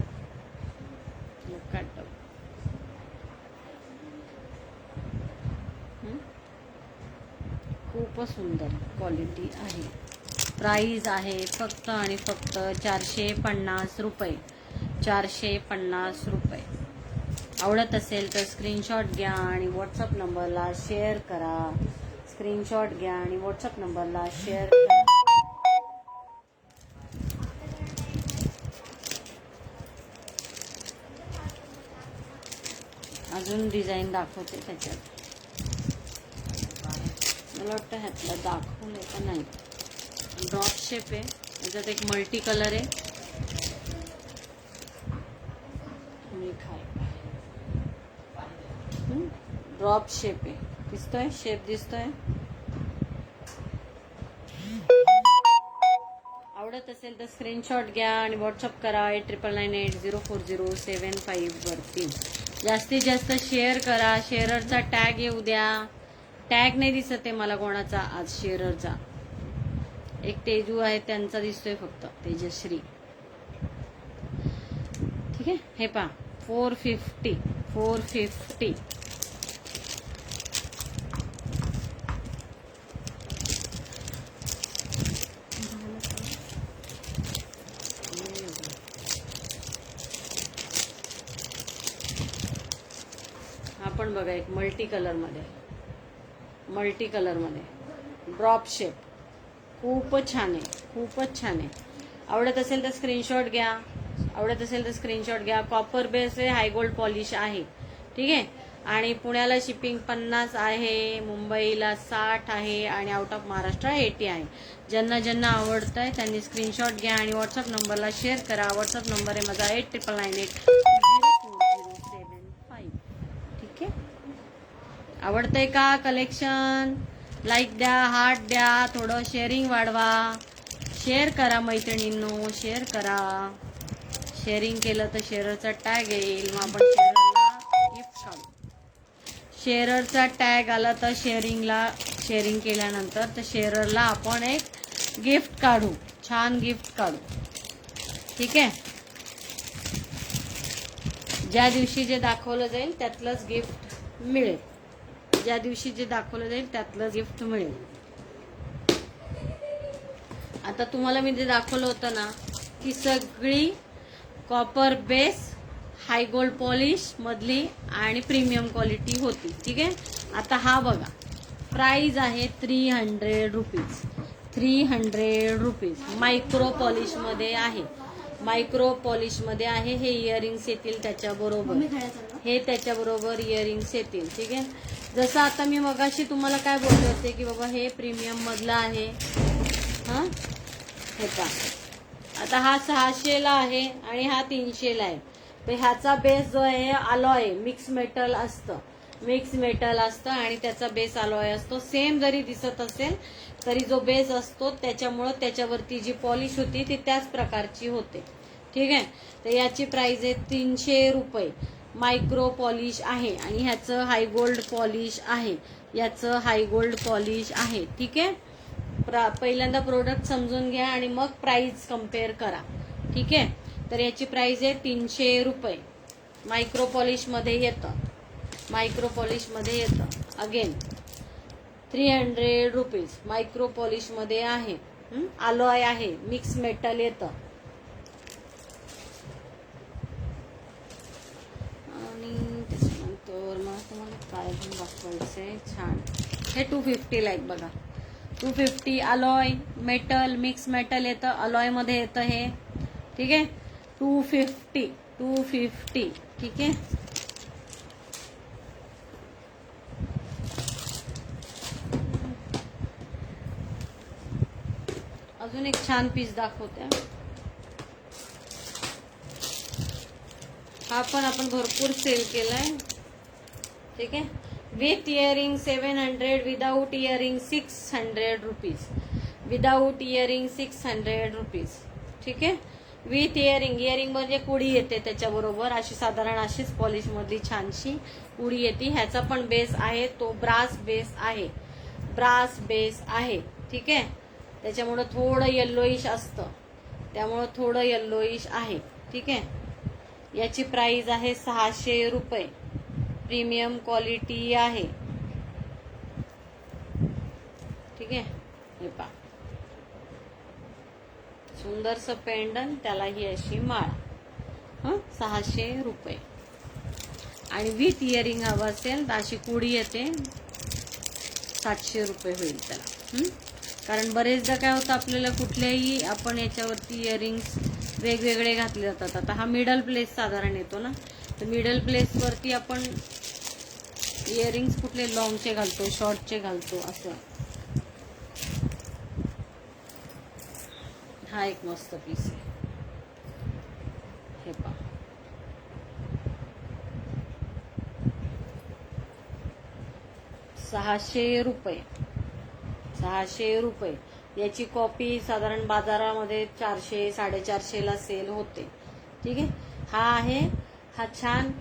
खूपच सुंदर क्वालिटी आहे. प्राइस आहे फक्त आणि फक्त 450 रुपये. 450 रुपये. आवडत असेल तर स्क्रीनशॉट घ्या आणि व्हॉट्सअप नंबरला शेअर करा. स्क्रीनशॉट घ्या आणि व्हॉट्सअप नंबरला शेअर करा. अजून डिझाईन दाखवते त्याच्यात. मला वाटतं ह्यातला दाखवलंय का नाही. ड्रॉप शेप आहे, याच्यात एक मल्टी कलर आहे. ड्रॉप शेप आहे, दिसतोय शेप दिसतोय. आवडत असेल तर स्क्रीनशॉट घ्या आणि व्हॉट्सअप करा 8998040755 वरती. जास्तीत जास्त शेअर करा. शेअररचा टॅग येऊ द्या. टॅग नाही दिसत आहे मला कोणाचा आज शेअररचा. एक तेजू आहे त्यांचा दिसतोय फक्त, तेजश्री. ठीक आहे. हे पहा 450. हा पण बघा एक मल्टी कलर मध्ये ड्रॉप शेप. खूपच छान आहे. आवडत असेल तर स्क्रीनशॉट घ्या. कॉपर बेस आहे, हाय गोल्ड पॉलिश आहे. ठीक आहे. आणि पुण्याला शिपिंग 50 आहे, मुंबईला 60 आहे आणि आउट ऑफ महाराष्ट्र 80 आहे. ज्यांना आवडतंय त्यांनी स्क्रीनशॉट घ्या आणि व्हॉट्सअप नंबरला शेअर करा. व्हॉट्सअप नंबर आहे माझा 8998040755. ठीक आहे. आवडतंय का कलेक्शन? लाईक द्या, हार्ट द्या, थोडं शेअरिंग वाढवा. शेअर करा मैत्रिणींनो, शेअर करा. शेअरिंग केलं तर शेअरचा टॅग येईल, मग आपण शेअरला गिफ्ट काढू. शेअरचा टॅग आला तर शेअरिंग केल्यानंतर तर शेअरला आपण एक गिफ्ट काढू, छान गिफ्ट काढू. ठीक आहे. ज्या दिवशी जे दाखवलं जाईल त्यातलंच गिफ्ट मिळेल. आता तुम्हाला मी जे दाखवलं होतं ना, की सगळी कॉपर बेस हाय गोल्ड पॉलिश मधली आणि प्रीमियम क्वालिटी होती. ठीक आहे. आता हा बघा, प्राइस आहे 300 रुपीज. 300 रुपीज. मायक्रो पॉलिश मध्ये आहे. हे इयरिंग्स येतील त्याच्याबरोबर. इयरिंग्स येतील. ठीक आहे. जसं आता मी मगाशी तुम्हाला काय बोलले होते की बाबा हे प्रीमियम मधलं आहे. हा हे का, आता हा 600ला आहे आणि हा 300ला आहे. तर ह्याचा बेस जो आहे अलॉय मिक्स मेटल असतं आणि त्याचा बेस अलॉय असतो. सेम जरी दिसत असेल तरी जो बेस असतो त्याच्यामुळं त्याच्यावरती जी पॉलिश होती ती त्याच प्रकारची होते. ठीक आहे. तर याची प्राइस आहे 300 रुपये. मायक्रो पॉलिश आहे आणि ह्याचं हाय गोल्ड पॉलिश आहे. ठीक आहे. पहिल्यांदा प्रोडक्ट समजून घ्या आणि मग प्राइस कम्पेअर करा. ठीक आहे. तर याची प्राइस आहे 300 रुपये. मायक्रो पॉलिश मध्ये येतं. Again 300 rupees. मायक्रो पॉलिश मध्ये आहे. अलॉय आहे, मिक्स मेटल येतं. आणि त्याच्यानंतर मला तुम्हाला काय दाखवायचंय छान. हे 250ला एक बघा. 250 अलॉय मेटल मिक्स मेटल येतं. अलॉय मध्ये येतं हे. ठीक आहे. 250. ठीक आहे. अजून एक छान पीस दाखवते. हा पण आपण भरपूर सेल केलाय. ठीक आहे. With earring 700, without earring 600 rupees. ठीक आहे. With earring. इयरिंग म्हणजे कुडी येते त्याच्याबरोबर, अशी साधारण अशीच पॉलिश मधली छानशी कुडी येते. ह्याचा पण बेस आहे तो ब्रास बेस आहे, ब्रास बेस आहे. ठीक आहे, त्याच्यामुळं थोडं येल्लोइश असतं, त्यामुळं थोडं येल्लोइश आहे. ठीक आहे, याची प्राइस आहे 600 रुपये. प्रीमियम क्वालिटी आहे. ठीक आहे, हे पहा सुंदरसं पेंडन, त्याला ही अशी माळ. 600 रुपये. आणि विथ इयरिंग हवं असेल तर अशी कुडी येते, 700 रुपये होईल त्याला. कारण बरेचदा काय होतं, आपल्याला कुठल्याही आपण याच्यावरती इयरिंग्स वेगवेगळे घातले जातात. आता हा मिडल प्लेस साधारण येतो ना, तर मिडल प्लेसवरती आपण इयरिंग्स कुठले लॉंगचे घालतो, शॉर्टचे घालतो असं. हा एक मस्त पीस आहे, हे पहा. ₹600. 600 रुपये. याची कॉपी साधारण बाजारामध्ये 400-450 ला सेल होते. ठीक आहे, हा छान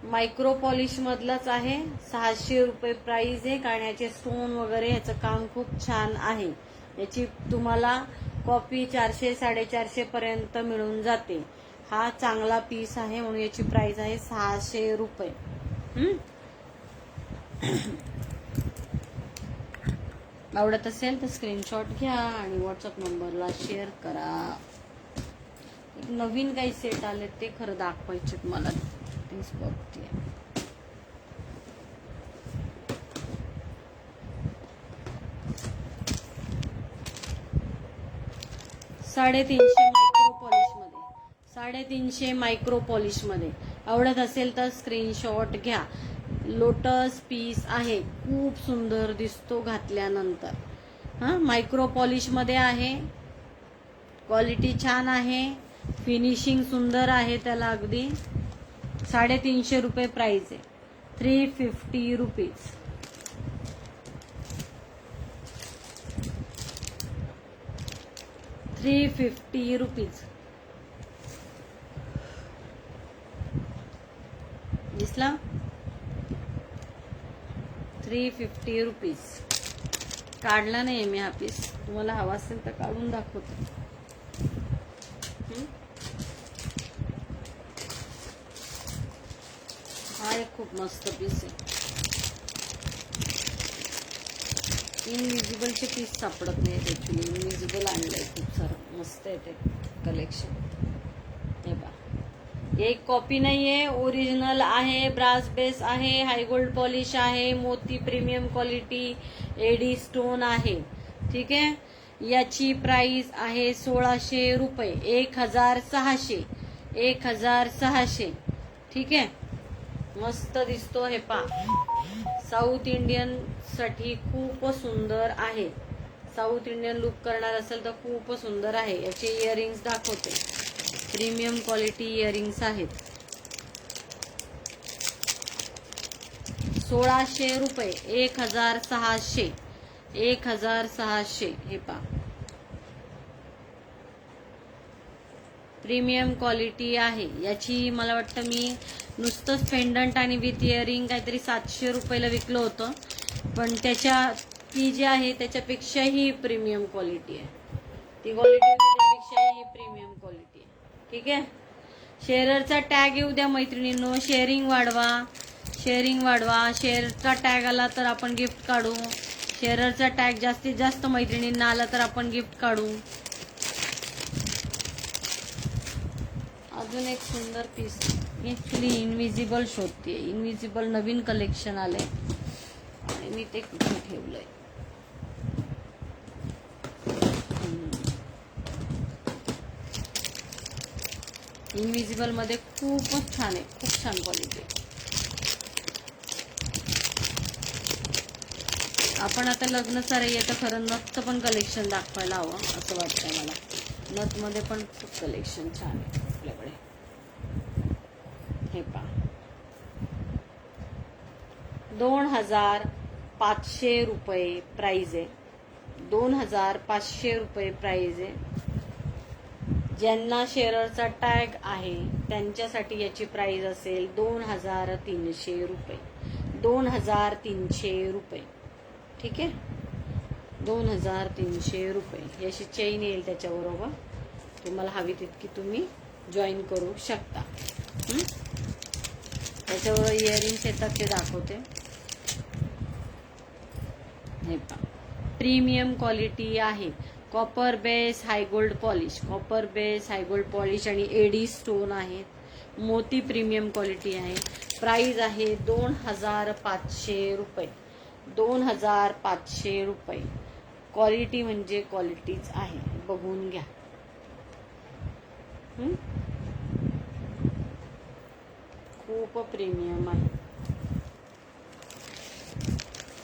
मायक्रो पॉलिश मधलाच आहे. 600 रुपये प्राइस आहे. कारण याचे स्टोन वगैरे ह्याचं काम खूप छान आहे. याची तुम्हाला कॉपी 400-450 पर्यंत मिळून जाते. हा चांगला पीस आहे म्हणून याची प्राइस आहे 600 रुपये. आवडत असेल तर स्क्रीनशॉट घ्या आणि व्हॉट्सअप नंबरला शेअर करा. एक नवीन काही सेट आले ते खरं दाखवायचे मला, तेच बघते. $350 मायक्रो पॉलिश मध्ये आवडत असेल तर स्क्रीनशॉट घ्या. लोटस पीस आहे, खूप सुंदर दिसतो घातल्यानंतर. मायक्रो पॉलिश मध्ये आहे, क्वालिटी छान आहे, फिनिशिंग सुंदर आहे त्याला अगदी. 350 रुपये प्राइस आहे. 350 रुपीज. ₹350 दिसला. 350 रुपीज. काढला नाही मी हा पीस, तुम्हाला हवा असेल तर काढून दाखवते. हा एक खूप मस्त पीस आहे. इनविजिबलचे पीस सापडत नाही ऍक्च्युली, इनविजिबल आणलंय खूप सारं, मस्त आहे ते कलेक्शन. हे पहा, एक कॉपी नाहीये, ओरिजिनल आहे, ब्रास बेस आहे, हाय गोल्ड पॉलिश आहे, मोती प्रीमियम क्वालिटी, एडी स्टोन आहे. ठीक आहे, याची प्राइस आहे 1600 रुपये. 1600. 1600. ठीक आहे, मस्त दिसतो. हे पहा, साऊथ इंडियन साठी खूप सुंदर आहे. साऊथ इंडियन लुक करणार असेल तर खूप सुंदर आहे. याचे इयरिंग्स दाखवते, प्रीमियम क्वालिटी इयरिंग्स आहेत. 1600 रुपये. 1600. 1600. हे पहा, प्रीमियम क्वालिटी आहे. याची मला वाटतं मी नुसतंच पेंडंट आणि विथ इयरिंग काहीतरी 700 रुपयाला विकलं होतं, पण ती जी आहे त्याच्यापेक्षाही प्रीमियम क्वालिटी आहे. ती क्वालिटी त्याच्यापेक्षाही प्रीमियम क्वालिटी आहे. ठीक आहे, शेअरचा टॅग येऊ द्या मैत्रिणींनो. शेअरिंग वाढवा. शेअरचा टॅग आला तर आपण गिफ्ट काढू. शेअरचा टॅग जास्तीत जास्त मैत्रिणींना आला तर आपण गिफ्ट काढू. अजून एक सुंदर पीस. ऍक्च्युली इनविजिबल शोधते. इनविजिबल नवीन कलेक्शन आलंय आणि मी ते कुठे ठेवलंय. इनविजिबल मध्ये खूपच छान आहे, खूप छान क्वालिटी. आपण आता लग्न सारे तर खरं नथचं पण कलेक्शन दाखवायला हवं असं वाटतंय मला. नथ मध्ये पण खूप कलेक्शन छान आहे आपल्याकडे. हे पहा, 2500 रुपये प्राइस आहे. 2500 रुपये प्राइस आहे. ज्यांना शेररचा टॅग आहे त्यांच्यासाठी याची प्राइस असेल 2300 रुपये. 2300 रुपये. ठीक आहे, 2300 रुपये. याची चेन येईल त्याच्याबरोबर. तुम्हाला हवी तितकी तुम्ही जॉईन करू शकता. त्याच्याबरोबर इयरिंग्स येतात ते दाखवते. हे पहा, प्रीमियम क्वालिटी आहे. कॉपर बेस हाय गोल्ड पॉलिश, कॉपर बेस हाय गोल्ड पॉलिश आणि एडी स्टोन आहे. मोती प्रीमियम क्वालिटी आहे. प्राइस आहे 2500 रुपये. 2500 रुपये. क्वालिटी म्हणजे क्वालिटीच आहे, बघून घ्या. खूप प्रीमियम आहे.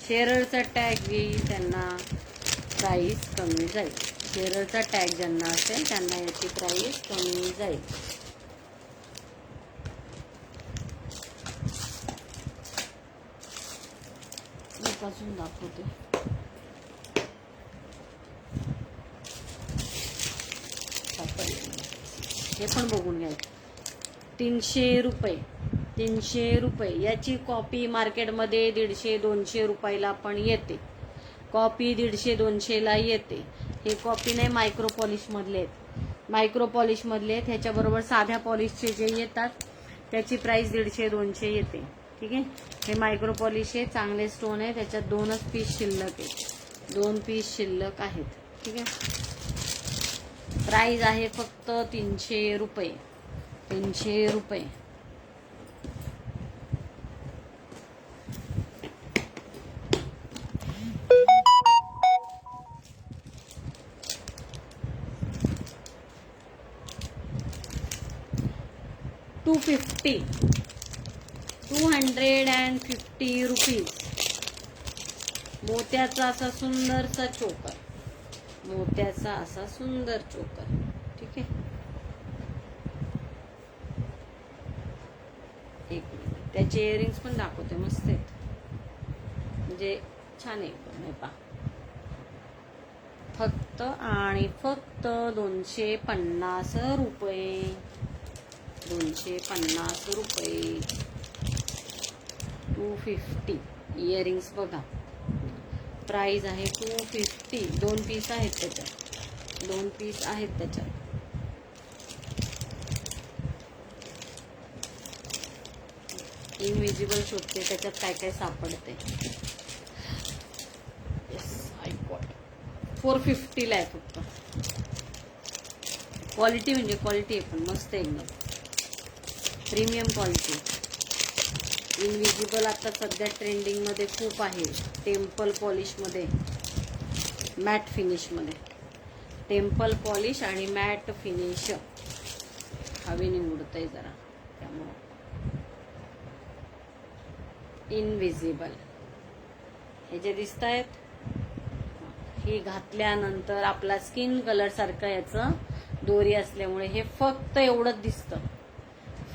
शेररचा टॅग येईल त्यांना प्राइस कमी जाईल. शेररचा टॅग ज्यांना असेल त्यांना याची प्राइस कमी जाईल. पासून दाखवते. हे पण बघून घ्या. 300 रुपये. 300 रुपये. याची कॉपी मार्केटमध्ये 150-200 रुपयाला पण येते. कॉपी 150-200 ला येते. हे कॉपी नाही, मायक्रो पॉलिश मधले आहेत. मायक्रो पॉलिश मधले आहेत. ह्याच्याबरोबर साध्या पॉलिशचे जे येतात त्याची प्राइस 150-200 येते. ठीक आहे. हे मायक्रो पॉलिश आहे, चांगले स्टोन आहे. त्याच्यात 2च पीस शिल्लक आहेत. 2 पीस शिल्लक आहेत. ठीक आहे. प्राइस आहे फक्त 300 रुपये. 300 रुपये. $250 रुपीज. मोत्याचा असा सुंदरसा चोकर. मोत्याचा असा सुंदर चोकर. ठीक आहे. एक मिनिट, त्याचे इयरिंग्स पण दाखवते. मस्त आहेत, म्हणजे छान आहे. पण पहा, फक्त आणि फक्त 250 रुपये. 250 रुपये. 250. इयरिंग्स बघा, प्राइस आहे 250. 2 पीस आहेत त्याच्यात. 2 पीस आहेत त्याच्यात. इनविजिबल शोधते त्याच्यात काय काय सापडते. Yes, I got. 450 ला आहे फक्त. क्वालिटी म्हणजे क्वालिटी आहे, पण मस्त एकदम प्रीमियम क्वालिटी. इनविजिबल आता सध्या ट्रेंडिंग मध्ये खूप आहे. टेम्पल पॉलिश मध्ये, मॅट फिनिश मध्ये. टेम्पल पॉलिश आणि मॅट फिनिश. हवेने उडतंय जरा त्यामुळे. इनविजिबल हे जे दिसत आहेत, ही घातल्यानंतर आपला स्किन कलर सारखं याचं दोरी असल्यामुळे हे फक्त एवढंच दिसतं.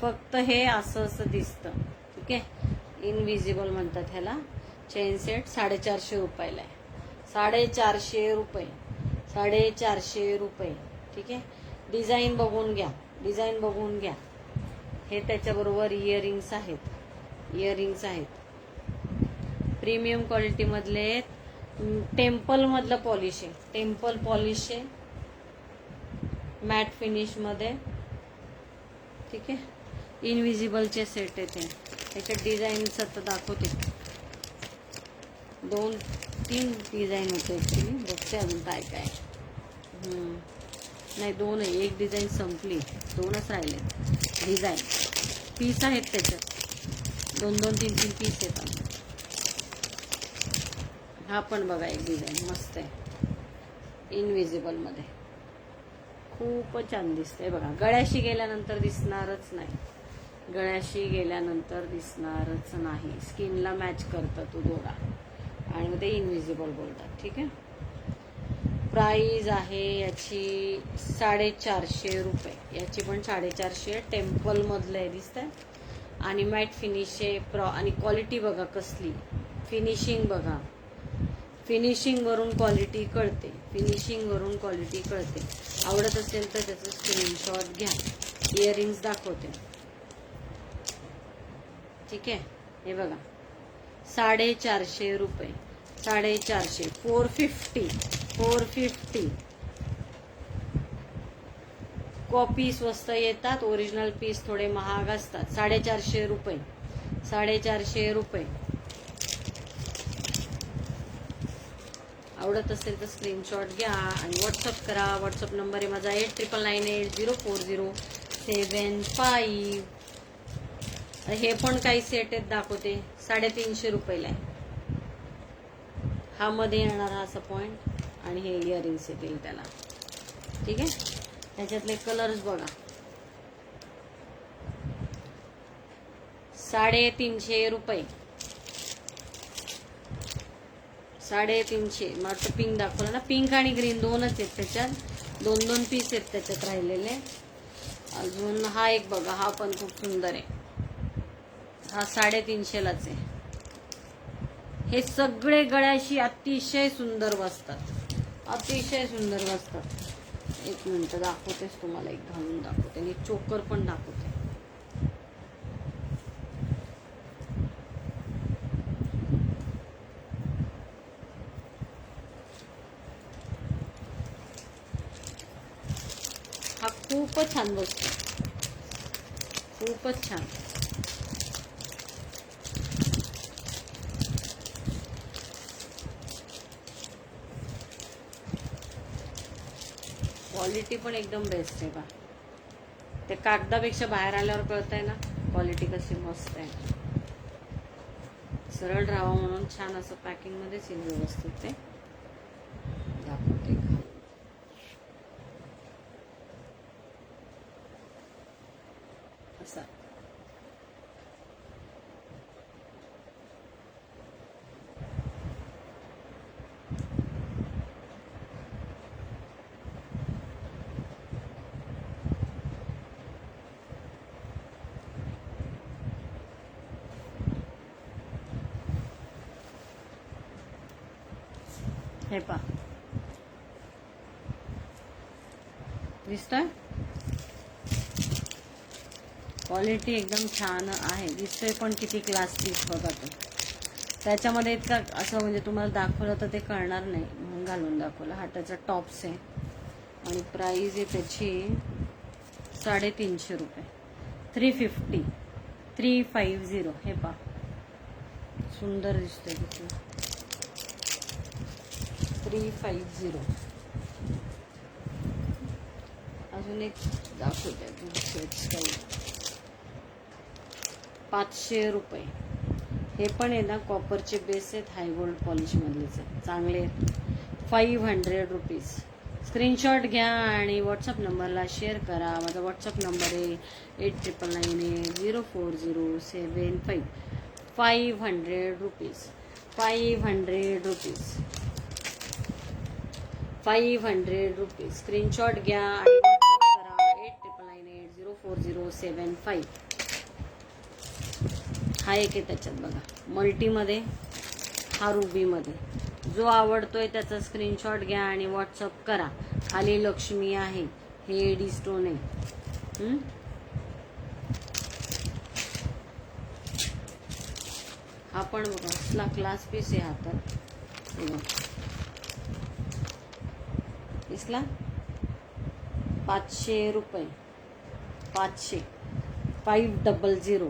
फक्त हे असं असं दिसतं. ठीक आहे. इनविजिबल म्हणतात ह्याला. चेन सेट 450 रुपयाला आहे. 450 रुपये. 450 रुपये. ठीक आहे. डिझाईन बघून घ्या. डिझाईन बघून घ्या. हे त्याच्याबरोबर इयरिंग्स आहेत. इयरिंग्स आहेत. प्रीमियम क्वालिटी मधले आहेत. टेम्पल मधलं पॉलिश आहे. टेम्पल पॉलिश आहे, मॅट फिनिश मध्ये. ठीक आहे. इनविजिबलचे सेट आहेत हे. त्याच्यात डिझाईन्स आता दाखवते. 2-3 डिझाईन होते ऍक्च्युली. बघते अजून काय काय. नाही, 2 आहे. एक डिझाईन संपली, 2च राहिले डिझाईन. पीस आहेत त्याच्यात. 2-2, 3-3 पीस आहेत. हा पण बघा एक डिझाईन मस्त आहे इनविजिबल मध्ये. खूप छान दिसतंय बघा. गळ्याशी गेल्यानंतर दिसणारच नाही. गळ्याशी गेल्यानंतर दिसणारच नाही. स्किनला मॅच करतं तो दोरा आणि मग ते इनविजिबल बोलतात. ठीक आहे. प्राइस आहे याची 450 रुपये. याची पण 450. टेम्पल मधलं आहे दिसतंय आणि मॅट फिनिश आहे. आणि क्वालिटी बघा कसली. फिनिशिंग बघा. फिनिशिंग वरून क्वालिटी कळते. फिनिशिंग वरून क्वालिटी कळते. आवडत असेल तर त्याचं स्क्रीनशॉट घ्या. इयरिंग्स दाखवते. ठीक आहे, हे बघा 450 रुपये, 450, 450. कॉपी स्वस्त येतात, ओरिजिनल पीस थोडे महाग असतात. 450 रुपये, 450 रुपये. आवडत असेल तर स्क्रीनशॉट घ्या आणि व्हॉट्सअप करा. व्हॉट्सअप नंबर आहे माझा 8998040755. हे पण काही सेट आहेत दाखवते. 350 रुपयाला आहे. हा मध्ये येणार हा असा पॉइंट आणि हे इयरिंग्स येतील त्याला. ठीक आहे, त्याच्यातले कलर्स बघा. 350 रुपये, 350. मला वाटतं पिंक दाखवलं ना, पिंक आणि ग्रीन दोनच आहेत त्याच्यात, 2 पीस आहेत त्याच्यात राहिलेले. अजून हा एक बघा, हा पण खूप सुंदर आहे. हा 350लाच आहे. हे सगळे गळ्याशी अतिशय सुंदर बसतात, अतिशय सुंदर बसतात. एक मिनिट दाखवतेच तुम्हाला, एक घालून दाखवते आणि चोकर पण दाखवते. हा खूपच छान बसतो, खूपच छान. क्वालिटी पण एकदम बेस्ट आहे बा. ते कागदापेक्षा बाहेर आल्यावर कळतंय ना क्वालिटी कशी मस्त आहे. सरळ राहावं म्हणून छान असं पॅकिंग मध्येच येईल व्यवस्थित. ते दाखवते असा. हे पा, दिसतोय? क्वालिटी एकदम छान आहे, दिसतोय पण किती क्लास पीस बघा तो. त्याच्यामध्ये इतका असं म्हणजे तुम्हाला दाखवलं तर ते कळणार नाही म्हणून घालून दाखवलं. हा त्याचा टॉप्स आहे आणि प्राइस आहे त्याची 350 रुपये, 350, 350. हे पा, सुंदर दिसतोय किती. 350. अजून एक दाखवते काही 500 रुपये. हे पण आहे ना कॉपरचे बेस आहेत, हाय गोल्ड पॉलिश मधलेच आहेत, चांगले आहेत. 500 रुपीज. स्क्रीनशॉट घ्या आणि व्हॉट्सअप नंबरला शेअर करा. माझा व्हॉट्सअप नंबर आहे 8998040755. 500 रुपीज, 500 रुपीज, 500 रुपीज. स्क्रीनशॉट घ्या आणि व्हॉट्सअप करा 8998040755. हा एक आहे त्याच्यात बघा, मल्टीमध्ये, हा रुबीमध्ये. जो आवडतोय त्याचा स्क्रीनशॉट घ्या आणि व्हॉट्सअप करा. खाली लक्ष्मी आहे, हे एडी स्टोन आहे. हा पण बघा कसला क्लास पीस आहे. हा तर दिसला. 500 रुपये, 500, 500,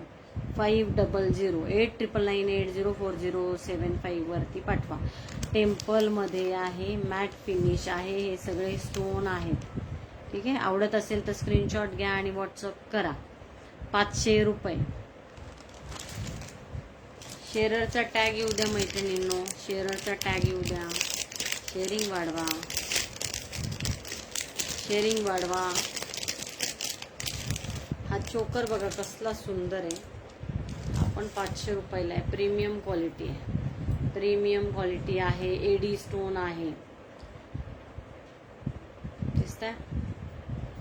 500, 8998040755 वरती पाठवा. टेम्पलमध्ये आहे, मॅट फिनिश आहे, हे सगळे स्टोन आहेत. ठीक आहे, आवडत असेल तर स्क्रीनशॉट घ्या आणि व्हॉट्सअप करा. 500 रुपये. शेअरचा टॅग येऊ द्या मैत्रिणींनो, शेअरचा टॅग येऊ द्या. शेअरिंग वाढवा, शेअरिंग वाढवा. हा चोकर बघा कसला सुंदर आहे. हा पण 500 रुपयाला आहे. प्रीमियम क्वालिटी आहे, प्रीमियम क्वालिटी आहे. एडी स्टोन आहे, दिसतंय?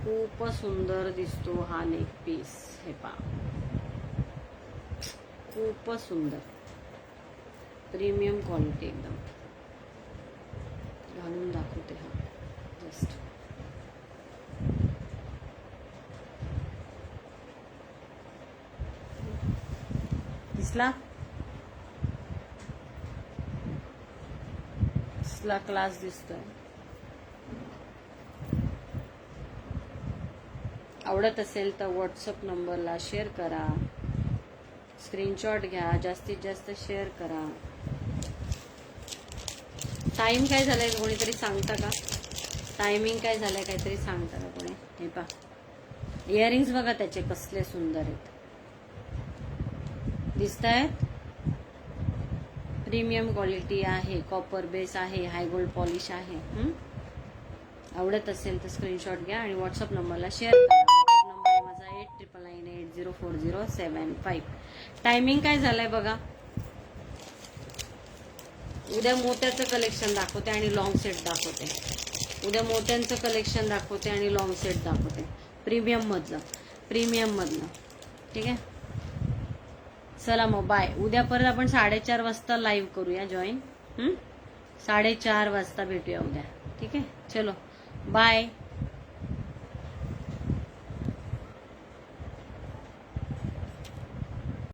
खूप सुंदर दिसतो हा नेक पीस. हे पहा, खूप सुंदर, प्रीमियम क्वालिटी एकदम. घालून दाखवते हा जस्ट. दिसला क्लास दिसतोय. आवडत असेल तर व्हॉट्सअप नंबरला शेअर करा, स्क्रीनशॉट घ्या, जास्तीत जास्त शेअर करा. टाइम काय झालाय कोणीतरी सांगता का? टायमिंग काय झालंय काहीतरी सांगता का कोणी? हे पा इयरिंग्स बघा त्याचे कसले सुंदर आहेत, दिसत आहेत. प्रीमियम क्वालिटी आहे, कॉपर बेस आहे, हाय गोल्ड पॉलिश आहे. आवडत असेल तर स्क्रीनशॉट घ्या आणि व्हॉट्सअप नंबरला शेअर करा. व्हॉट्सअप नंबर आहे माझा 8999804075. टायमिंग काय झालंय बघा. उद्या मोत्याचं कलेक्शन दाखवते आणि लॉंग सेट दाखवते. उद्या मोत्यांचं कलेक्शन दाखवते आणि लॉंग सेट दाखवते. प्रीमियम मधलं. ठीक आहे. चला मग बाय. उद्या परत आपण 4:30 वाजता लाईव्ह करूया जॉईन. 4:30 वाजता भेटूया उद्या. ठीक आहे. चलो बाय.